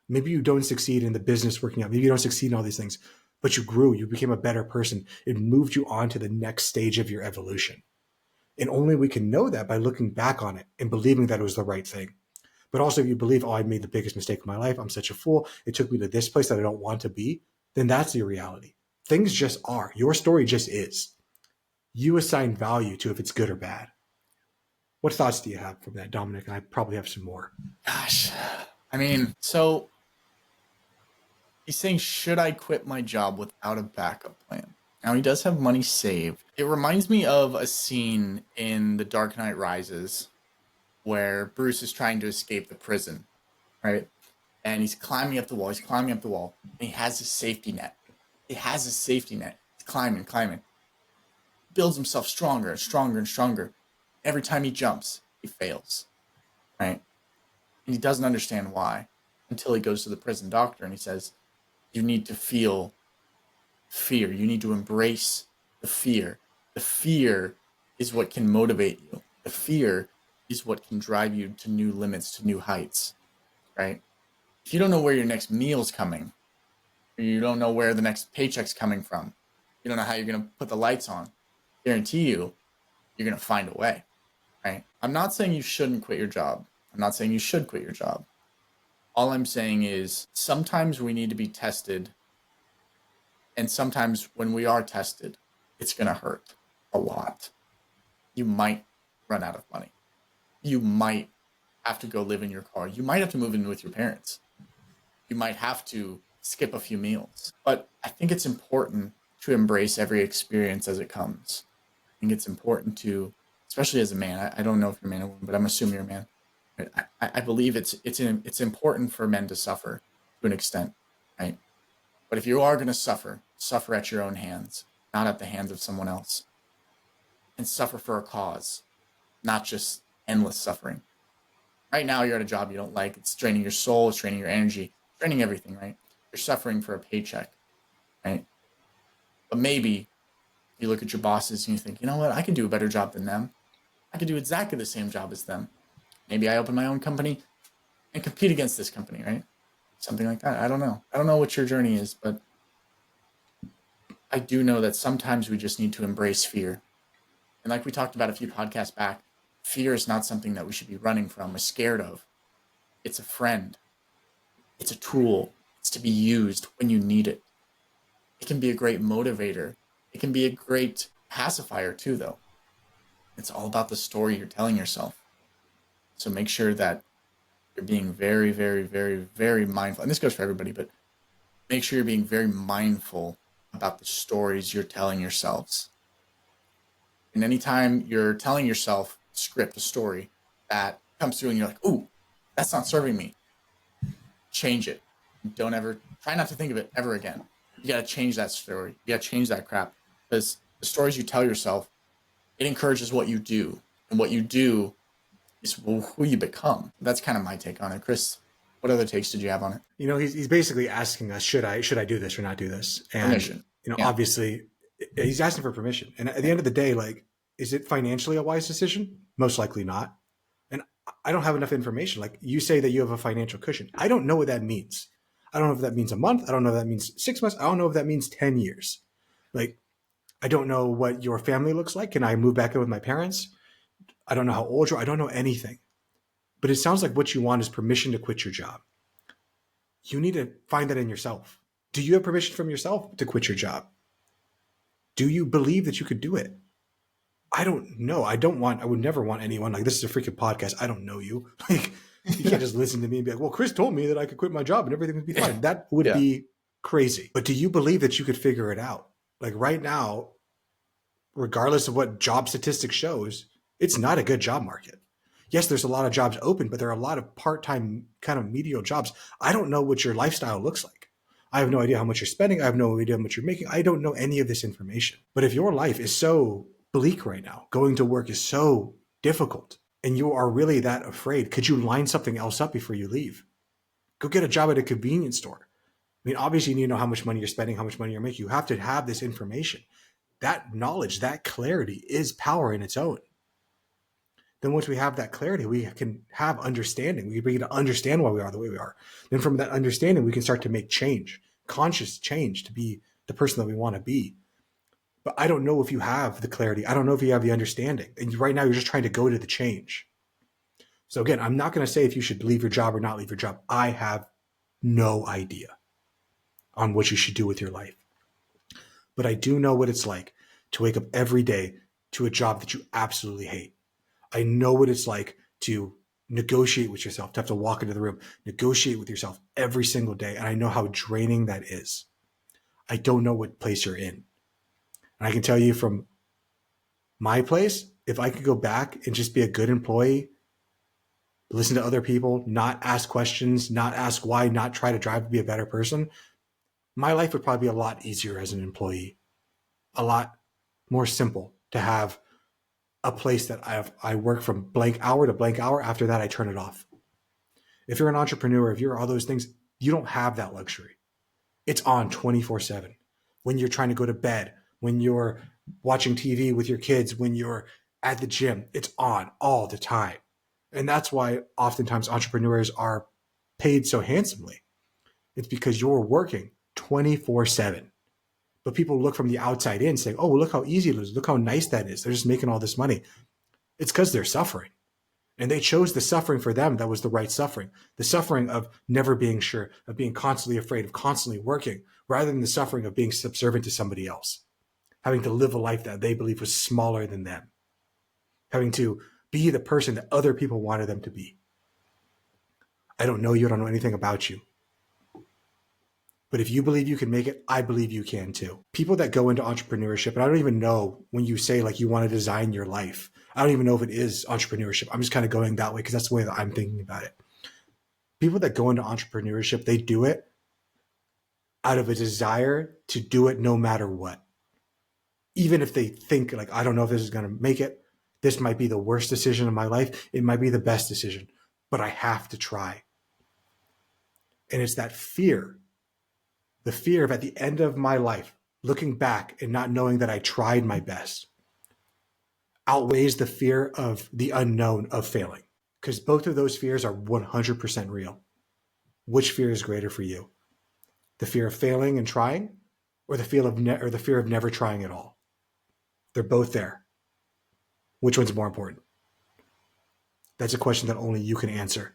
Maybe you don't succeed in the business working out. Maybe you don't succeed in all these things, but you grew, you became a better person. It moved you on to the next stage of your evolution. And only we can know that by looking back on it and believing that it was the right thing. But also, if you believe, oh, I made the biggest mistake of my life, I'm such a fool, it took me to this place that I don't want to be, then that's your reality. Things just are. Your story just is. You assign value to if it's good or bad. What thoughts do you have from that, Dominic? And I probably have some more. Gosh, I mean, so he's saying, should I quit my job without a backup plan? Now, he does have money saved. It reminds me of a scene in The Dark Knight Rises where Bruce is trying to escape the prison, right? And he's climbing up the wall. He's climbing up the wall. And he has his safety net. He has his safety net. He's climbing, climbing. Builds himself stronger and stronger and stronger. Every time he jumps, he fails, right? And he doesn't understand why until he goes to the prison doctor and he says, you need to feel fear. You need to embrace the fear. The fear is what can motivate you. The fear is what can drive you to new limits, to new heights, right? If you don't know where your next meal's coming, or you don't know where the next paycheck's coming from, you don't know how you're going to put the lights on, I guarantee you, you're going to find a way, right? I'm not saying you shouldn't quit your job. I'm not saying you should quit your job. All I'm saying is sometimes we need to be tested. And sometimes when we are tested, it's going to hurt a lot. You might run out of money. You might have to go live in your car. You might have to move in with your parents. You might have to skip a few meals. But I think it's important to embrace every experience as it comes. I think it's important to, especially as a man, I don't know if you're a man or woman, but I'm assuming you're a man. I believe it's important for men to suffer to an extent, right? But if you are going to suffer, suffer at your own hands, not at the hands of someone else. And suffer for a cause, not just endless suffering. Right now, you're at a job you don't like. It's draining your soul. It's draining your energy. It's draining everything, right? You're suffering for a paycheck, right? But maybe you look at your bosses and you think, you know what? I can do a better job than them. I can do exactly the same job as them. Maybe I open my own company and compete against this company, right? Something like that. I don't know. I don't know what your journey is, but I do know that sometimes we just need to embrace fear. And like we talked about a few podcasts back, fear is not something that we should be running from or scared of. It's a friend. It's a tool. It's to be used when you need it. It can be a great motivator. It can be a great pacifier too, though. It's all about the story you're telling yourself. So make sure that you're being very, very, very, very mindful. And this goes for everybody, but make sure you're being very mindful about the stories you're telling yourselves. And anytime you're telling yourself a script, a story that comes through and you're like, ooh, that's not serving me, change it. Don't ever, try not to think of it ever again. You got to change that story. You got to change that crap, because the stories you tell yourself, it encourages what you do. And what you do is who you become. That's kind of my take on it. Chris, what other takes did you have on it? You know, he's basically asking us, should I do this or not do this? And Permission. you know, Yeah. obviously, he's asking for permission. And at the end of the day, like, is it financially a wise decision? Most likely not. And I don't have enough information. Like, you say that you have a financial cushion. I don't know what that means. I don't know if that means a month. I don't know if that means 6 months. I don't know if that means 10 years. Like, I don't know what your family looks like. Can I move back in with my parents? I don't know how old you are. I don't know anything. But it sounds like what you want is permission to quit your job. You need to find that in yourself. Do you have permission from yourself to quit your job? Do you believe that you could do it? I don't know. I would never want anyone, like, this is a freaking podcast. I don't know you. Like, you can't just listen to me and be like, well, Chris told me that I could quit my job and everything would be fine. That would be crazy. But do you believe that you could figure it out? Like, right now, regardless of what job statistics shows, it's not a good job market. Yes, there's a lot of jobs open, but there are a lot of part-time kind of mediocre jobs. I don't know what your lifestyle looks like. I have no idea how much you're spending. I have no idea how much you're making. I don't know any of this information. But if your life is so bleak right now, going to work is so difficult, and you are really that afraid, could you line something else up before you leave? Go get a job at a convenience store. I mean, obviously, you need to know how much money you're spending, how much money you're making. You have to have this information. That knowledge, that clarity is power in its own. Then once we have that clarity, we can have understanding. We begin to understand why we are the way we are. Then from that understanding, we can start to make change, conscious change to be the person that we want to be. But I don't know if you have the clarity. I don't know if you have the understanding. And right now you're just trying to go to the change. So again, I'm not going to say if you should leave your job or not leave your job. I have no idea on what you should do with your life. But I do know what it's like to wake up every day to a job that you absolutely hate. I know what it's like to negotiate with yourself, to have to walk into the room, negotiate with yourself every single day. And I know how draining that is. I don't know what place you're in. And I can tell you from my place, if I could go back and just be a good employee, listen to other people, not ask questions, not ask why, not try to drive to be a better person, my life would probably be a lot easier as an employee, a lot more simple to have a place that I work from blank hour to blank hour. After that, I turn it off. If you're an entrepreneur, if you're all those things, you don't have that luxury. It's on 24/7. When you're trying to go to bed, when you're watching TV with your kids, when you're at the gym, it's on all the time. And that's why oftentimes entrepreneurs are paid so handsomely. It's because you're working 24/7. But people look from the outside in saying, oh, look how easy it is. Look how nice that is. They're just making all this money. It's because they're suffering. And they chose the suffering for them that was the right suffering. The suffering of never being sure, of being constantly afraid, of constantly working, rather than the suffering of being subservient to somebody else, having to live a life that they believe was smaller than them, having to be the person that other people wanted them to be. I don't know you. I don't know anything about you. But if you believe you can make it, I believe you can too. People that go into entrepreneurship, and I don't even know when you say like you want to design your life, I don't even know if it is entrepreneurship. I'm just kind of going that way because that's the way that I'm thinking about it. People that go into entrepreneurship, they do it out of a desire to do it no matter what. Even if they think like, I don't know if this is going to make it. This might be the worst decision of my life. It might be the best decision, but I have to try. And it's that fear, the fear of at the end of my life, looking back and not knowing that I tried my best, outweighs the fear of the unknown of failing. Because both of those fears are 100% real. Which fear is greater for you? The fear of failing and trying, or the fear of never trying at all? They're both there. Which one's more important? That's a question that only you can answer.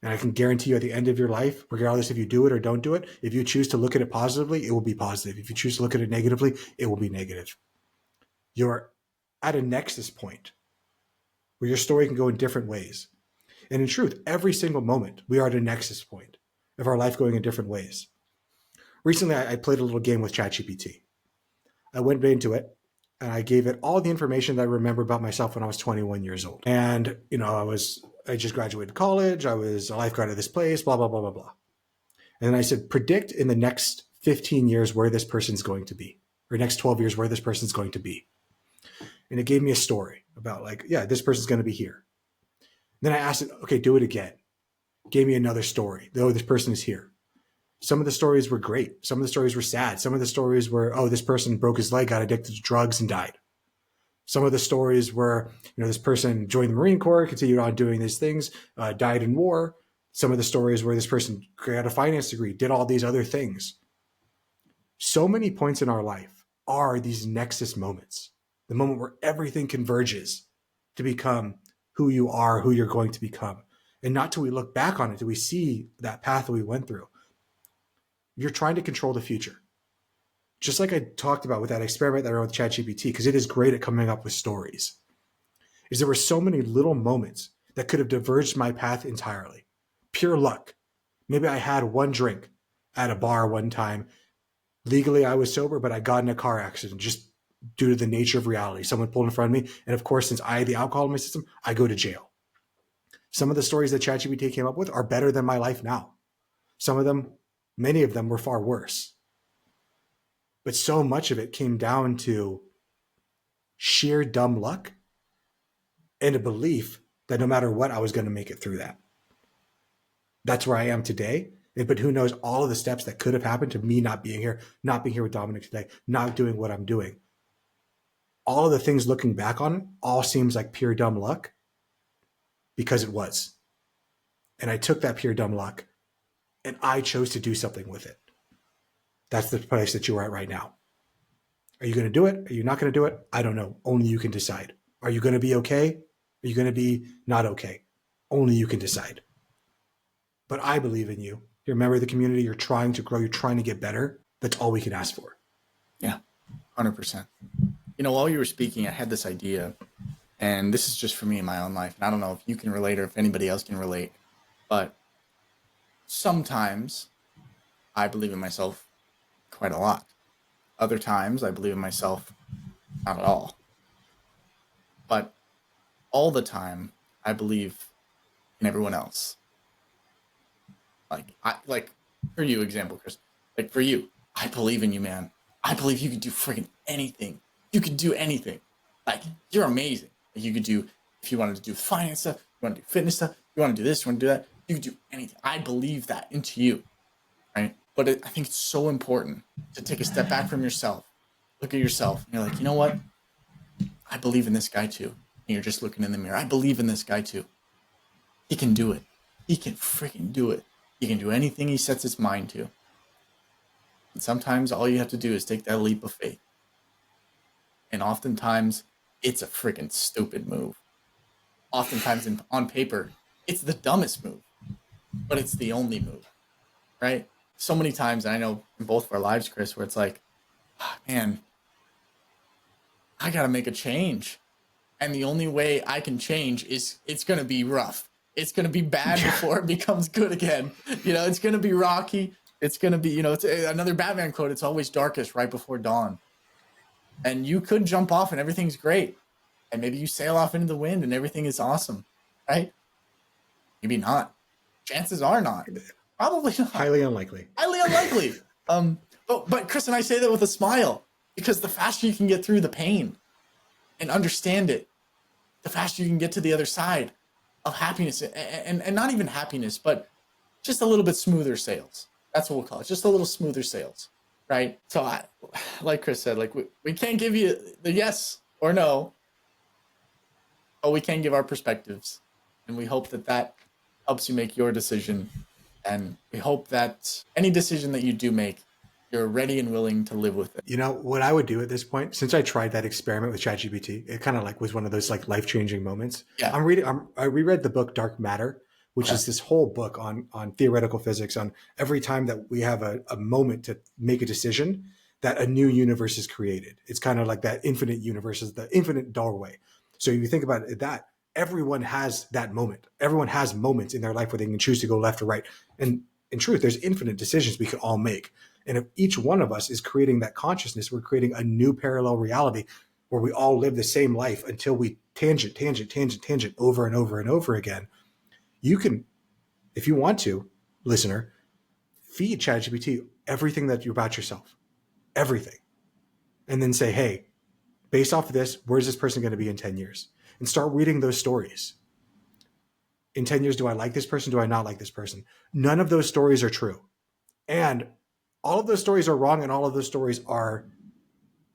And I can guarantee you at the end of your life, regardless if you do it or don't do it, if you choose to look at it positively, it will be positive. If you choose to look at it negatively, it will be negative. You're at a nexus point where your story can go in different ways. And in truth, every single moment, we are at a nexus point of our life going in different ways. Recently, I played a little game with ChatGPT. I went into it and I gave it all the information that I remember about myself when I was 21 years old. And, I just graduated college. I was a lifeguard at this place, blah, blah, blah, blah, blah. And then I said, predict in the next 15 years where this person's going to be, or next 12 years where this person's going to be. And it gave me a story about this person's going to be here. And then I asked it, okay, do it again. Gave me another story. Oh, this person is here. Some of the stories were great. Some of the stories were sad. Some of the stories were, oh, this person broke his leg, got addicted to drugs, and died. Some of the stories were, this person joined the Marine Corps, continued on doing these things, died in war. Some of the stories where this person got a finance degree, did all these other things. So many points in our life are these nexus moments, the moment where everything converges to become who you are, who you're going to become. And not till we look back on it do we see that path that we went through. You're trying to control the future. Just like I talked about with that experiment that I ran with ChatGPT, because it is great at coming up with stories, is there were so many little moments that could have diverged my path entirely. Pure luck. Maybe I had one drink at a bar one time. Legally, I was sober, but I got in a car accident just due to the nature of reality. Someone pulled in front of me. And of course, since I had the alcohol in my system, I go to jail. Some of the stories that ChatGPT came up with are better than my life now. Some of them, many of them were far worse. But so much of it came down to sheer dumb luck and a belief that no matter what, I was going to make it through that. That's where I am today. But who knows all of the steps that could have happened to me not being here with Dominic today, not doing what I'm doing. All of the things looking back on it all seems like pure dumb luck because it was. And I took that pure dumb luck and I chose to do something with it. That's the place that you are at right now. Are you going to do it? Are you not going to do it? I don't know. Only you can decide. Are you going to be okay? Are you going to be not okay? Only you can decide. But I believe in you. You're a member of the community. You're trying to grow. You're trying to get better. That's all we can ask for. Yeah, 100%. While you were speaking, I had this idea, And this is just for me in my own life. And I don't know if you can relate or if anybody else can relate, but sometimes I believe in myself quite a lot. Other times I believe in myself not at all. But all the time I believe in everyone else. Like for you, example, Chris. Like for you, I believe in you, man. I believe you could do freaking anything. You could do anything. Like you're amazing. Like, you could do if you wanted to do finance stuff, you want to do fitness stuff, you want to do this, you want to do that. You could do anything. I believe that into you, right? But I think it's so important to take a step back from yourself, look at yourself, and you're like, you know what? I believe in this guy too. And you're just looking in the mirror. I believe in this guy too. He can do it. He can freaking do it. He can do anything he sets his mind to. And sometimes all you have to do is take that leap of faith. And oftentimes, it's a freaking stupid move. Oftentimes, on paper, it's the dumbest move, but it's the only move, right? So many times, I know in both of our lives, Chris, where it's like, oh, man, I got to make a change. And the only way I can change is it's going to be rough. It's going to be bad before it becomes good again. It's going to be rocky. It's going to be, it's another Batman quote. It's always darkest right before dawn. And you could jump off and everything's great. And maybe you sail off into the wind and everything is awesome, right? Maybe not. Chances are not. Probably not. Highly unlikely. Highly unlikely. But Chris and I say that with a smile, because the faster you can get through the pain and understand it, the faster you can get to the other side of happiness, and not even happiness, but just a little bit smoother sails. That's what we'll call it. Just a little smoother sails, right? So like Chris said, like we can't give you the yes or no, but we can give our perspectives. And we hope that helps you make your decision. And we hope that any decision that you do make, you're ready and willing to live with it. What I would do at this point, since I tried that experiment with ChatGPT, it kind of like was one of those like life-changing moments. Yeah. I reread the book Dark Matter, which is this whole book on theoretical physics, on every time that we have a moment to make a decision, that a new universe is created. It's kind of like that infinite universe is the infinite doorway. So you think about it, that everyone has that moment. Everyone has moments in their life where they can choose to go left or right. And in truth, there's infinite decisions we could all make. And if each one of us is creating that consciousness, we're creating a new parallel reality where we all live the same life until we tangent over and over and over again. You can, if you want to, listener, feed ChatGPT everything that you're about yourself, everything. And then say, hey, based off of this, where's this person going to be in 10 years? And start reading those stories. In 10 years, do I like this person? Do I not like this person? None of those stories are true. And all of those stories are wrong, and all of those stories are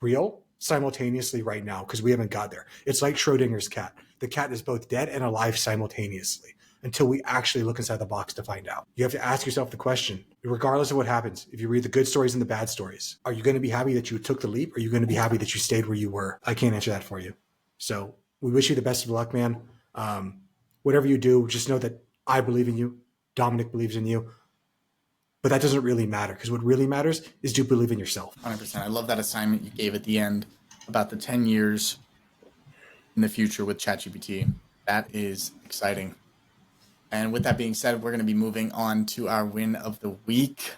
real simultaneously right now because we haven't got there. It's like Schrodinger's cat. The cat is both dead and alive simultaneously until we actually look inside the box to find out. You have to ask yourself the question, regardless of what happens, if you read the good stories and the bad stories, are you going to be happy that you took the leap? Or are you going to be happy that you stayed where you were? I can't answer that for you. So we wish you the best of luck, man. Whatever you do, just know that I believe in you. Dominic believes in you. But that doesn't really matter, because what really matters is do you believe in yourself. 100%. I love that assignment you gave at the end about the 10 years in the future with ChatGPT. That is exciting. And with that being said, we're going to be moving on to our win of the week.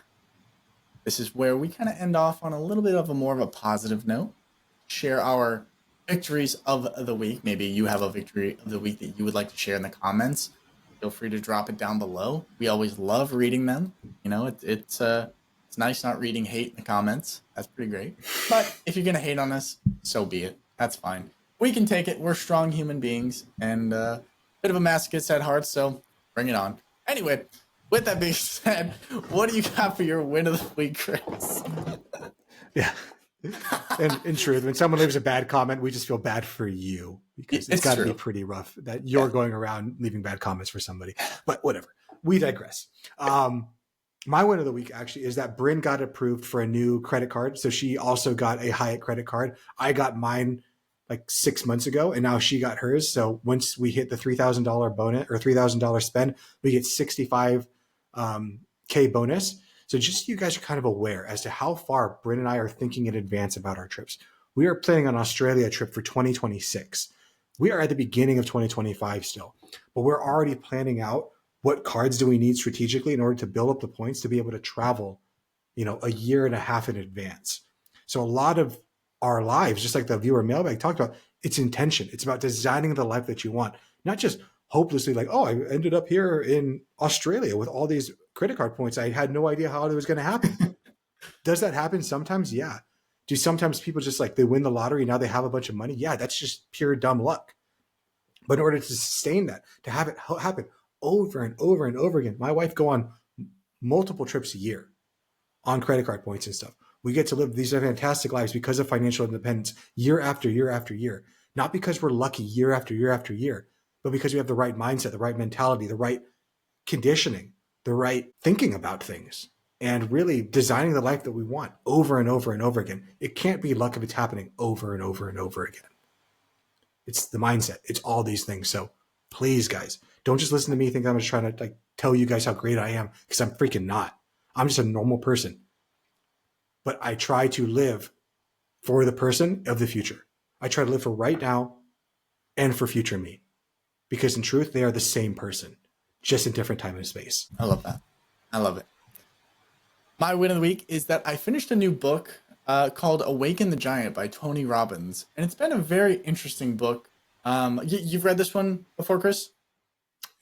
This is where we kind of end off on a little bit of a more of a positive note. Share our victories of the week. Maybe you have a victory of the week that you would like to share in the comments. Feel free to drop it down below. We always love reading them. It's nice not reading hate in the comments. That's pretty great. But if you're going to hate on us, so be it. That's fine. We can take it. We're strong human beings and a bit of a masochist at heart, so bring it on. Anyway, with that being said, what do you got for your win of the week, Chris? Yeah. And in truth, when someone leaves a bad comment, we just feel bad for you, because it's got to be pretty rough that you're going around leaving bad comments for somebody. But whatever, we digress. My win of the week actually is that Bryn got approved for a new credit card. So she also got a Hyatt credit card. I got mine like 6 months ago, and now she got hers. So once we hit the $3,000 bonus or $3,000 spend, we get 65K bonus. So just so you guys are kind of aware as to how far Bryn and I are thinking in advance about our trips. We are planning an Australia trip for 2026. We are at the beginning of 2025 still, but we're already planning out what cards do we need strategically in order to build up the points to be able to travel, a year and a half in advance. So a lot of our lives, just like the viewer mailbag talked about, it's intention. It's about designing the life that you want, not just hopelessly like, oh, I ended up here in Australia with all these credit card points. I had no idea how it was going to happen. Does that happen sometimes? Yeah. Do sometimes people just like they win the lottery, now they have a bunch of money? Yeah, that's just pure dumb luck. But in order to sustain that, to have it happen over and over and over again, my wife go on multiple trips a year on credit card points and stuff. We get to live these fantastic lives because of financial independence year after year after year. Not because we're lucky year after year after year, but because we have the right mindset, the right mentality, the right conditioning, the right thinking about things, and really designing the life that we want over and over and over again. It can't be luck if it's happening over and over and over again. It's the mindset. It's all these things. So please, guys, don't just listen to me think I'm just trying to like tell you guys how great I am, because I'm freaking not. I'm just a normal person. But I try to live for the person of the future. I try to live for right now and for future me. Because in truth, they are the same person, just in different time and space. I love that. I love it. My win of the week is that I finished a new book called Awaken the Giant by Tony Robbins. And it's been a very interesting book. You've read this one before, Chris?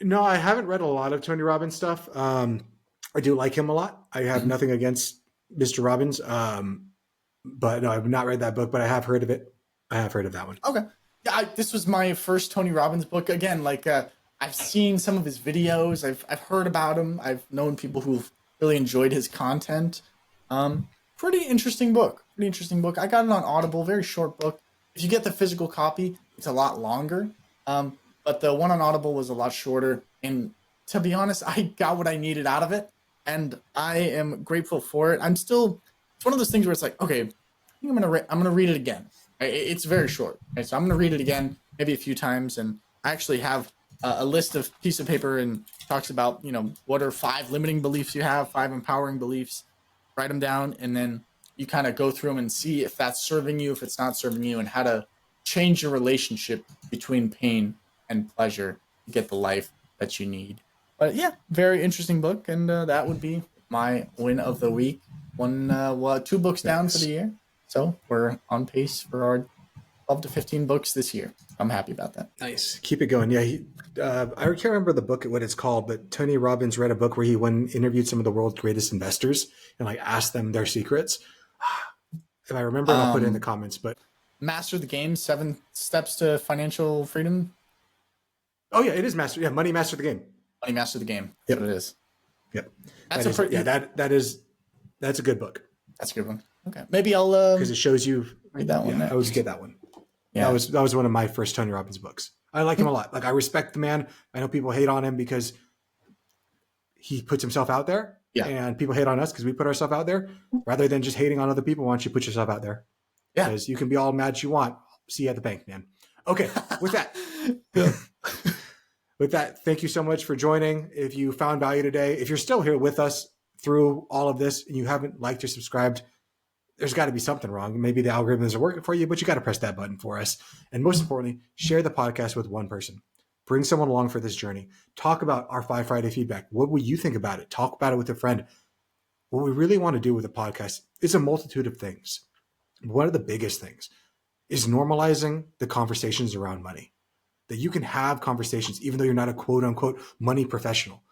No, I haven't read a lot of Tony Robbins stuff. I do like him a lot. I have nothing against Mr. Robbins. But no, I've not read that book, but I have heard of it. I have heard of that one. Okay. Yeah, this was my first Tony Robbins book. Again, like I've seen some of his videos. I've heard about him. I've known people who've really enjoyed his content. Pretty interesting book. Pretty interesting book. I got it on Audible. Very short book. If you get the physical copy, it's a lot longer. But the one on Audible was a lot shorter. And to be honest, I got what I needed out of it, and I am grateful for it. It's one of those things where it's like, okay, I think I'm gonna read it again. It's very short, okay? So I'm gonna read it again, maybe a few times, and I actually have a list of piece of paper and talks about what are 5 limiting beliefs you have, 5 empowering beliefs. Write them down, and then you kind of go through them and see if that's serving you, if it's not serving you, and how to change your relationship between pain and pleasure to get the life that you need. But yeah, very interesting book, and that would be my win of the week. 2 books down for the year, so we're on pace for our 12 to 15 books this year. I'm happy about that. Nice. Keep it going. Yeah. I can't remember the book, what it's called, but Tony Robbins read a book where he went and interviewed some of the world's greatest investors and like asked them their secrets. If I remember, I'll put it in the comments, but Master the Game, 7 Steps to Financial Freedom. Oh yeah, it is Master. Yeah. Money Master the Game. Money Master the Game. Yep. That's what it is. Yep. That's a good book. That's a good one. Okay. Maybe I'll, because it shows you read that one. Yeah, I always get that one. Yeah. That was one of my first Tony Robbins books. I like him a lot. Like I respect the man. I know people hate on him because he puts himself out there. Yeah. And people hate on us because we put ourselves out there. Rather than just hating on other people, why don't you put yourself out there? Yeah. Because you can be all mad as you want. See you at the bank, man. Okay. With that. With that, thank you so much for joining. If you found value today, if you're still here with us through all of this and you haven't liked or subscribed, there's got to be something wrong. Maybe the algorithms are working for you, but you got to press that button for us. And most importantly, share the podcast with one person. Bring someone along for this journey. Talk about our 5 Friday feedback. What would you think about it? Talk about it with a friend. What we really want to do with the podcast is a multitude of things. One of the biggest things is normalizing the conversations around money. That you can have conversations, even though you're not a quote unquote money professional.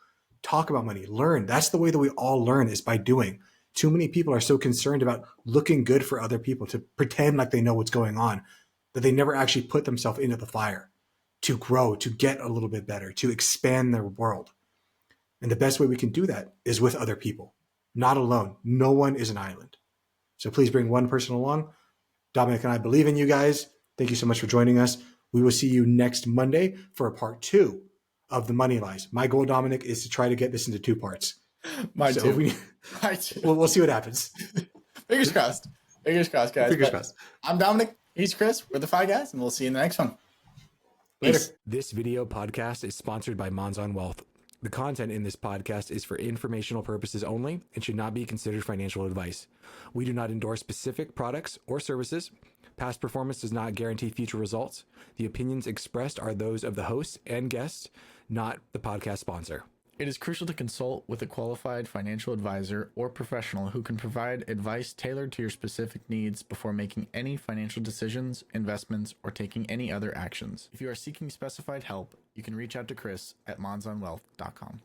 Talk about money, learn. That's the way that we all learn, is by doing. Too many people are so concerned about looking good for other people to pretend like they know what's going on, that they never actually put themselves into the fire to grow, to get a little bit better, to expand their world. And the best way we can do that is with other people, not alone. No one is an island. So please bring one person along. Dominic and I believe in you guys. Thank you so much for joining us. We will see you next Monday for a part 2 of the Money Lies. My goal, Dominic, is to try to get this into 2 parts. Mine too. We'll see what happens. Fingers crossed. Fingers crossed, guys. Fingers crossed. I'm Dominic. He's Chris. We're the 5 guys, and we'll see you in the next one. Later. Peace. This video podcast is sponsored by Monzon Wealth. The content in this podcast is for informational purposes only and should not be considered financial advice. We do not endorse specific products or services. Past performance does not guarantee future results. The opinions expressed are those of the host and guests, not the podcast sponsor. It is crucial to consult with a qualified financial advisor or professional who can provide advice tailored to your specific needs before making any financial decisions, investments, or taking any other actions. If you are seeking specified help, you can reach out to Chris at monzonwealth.com.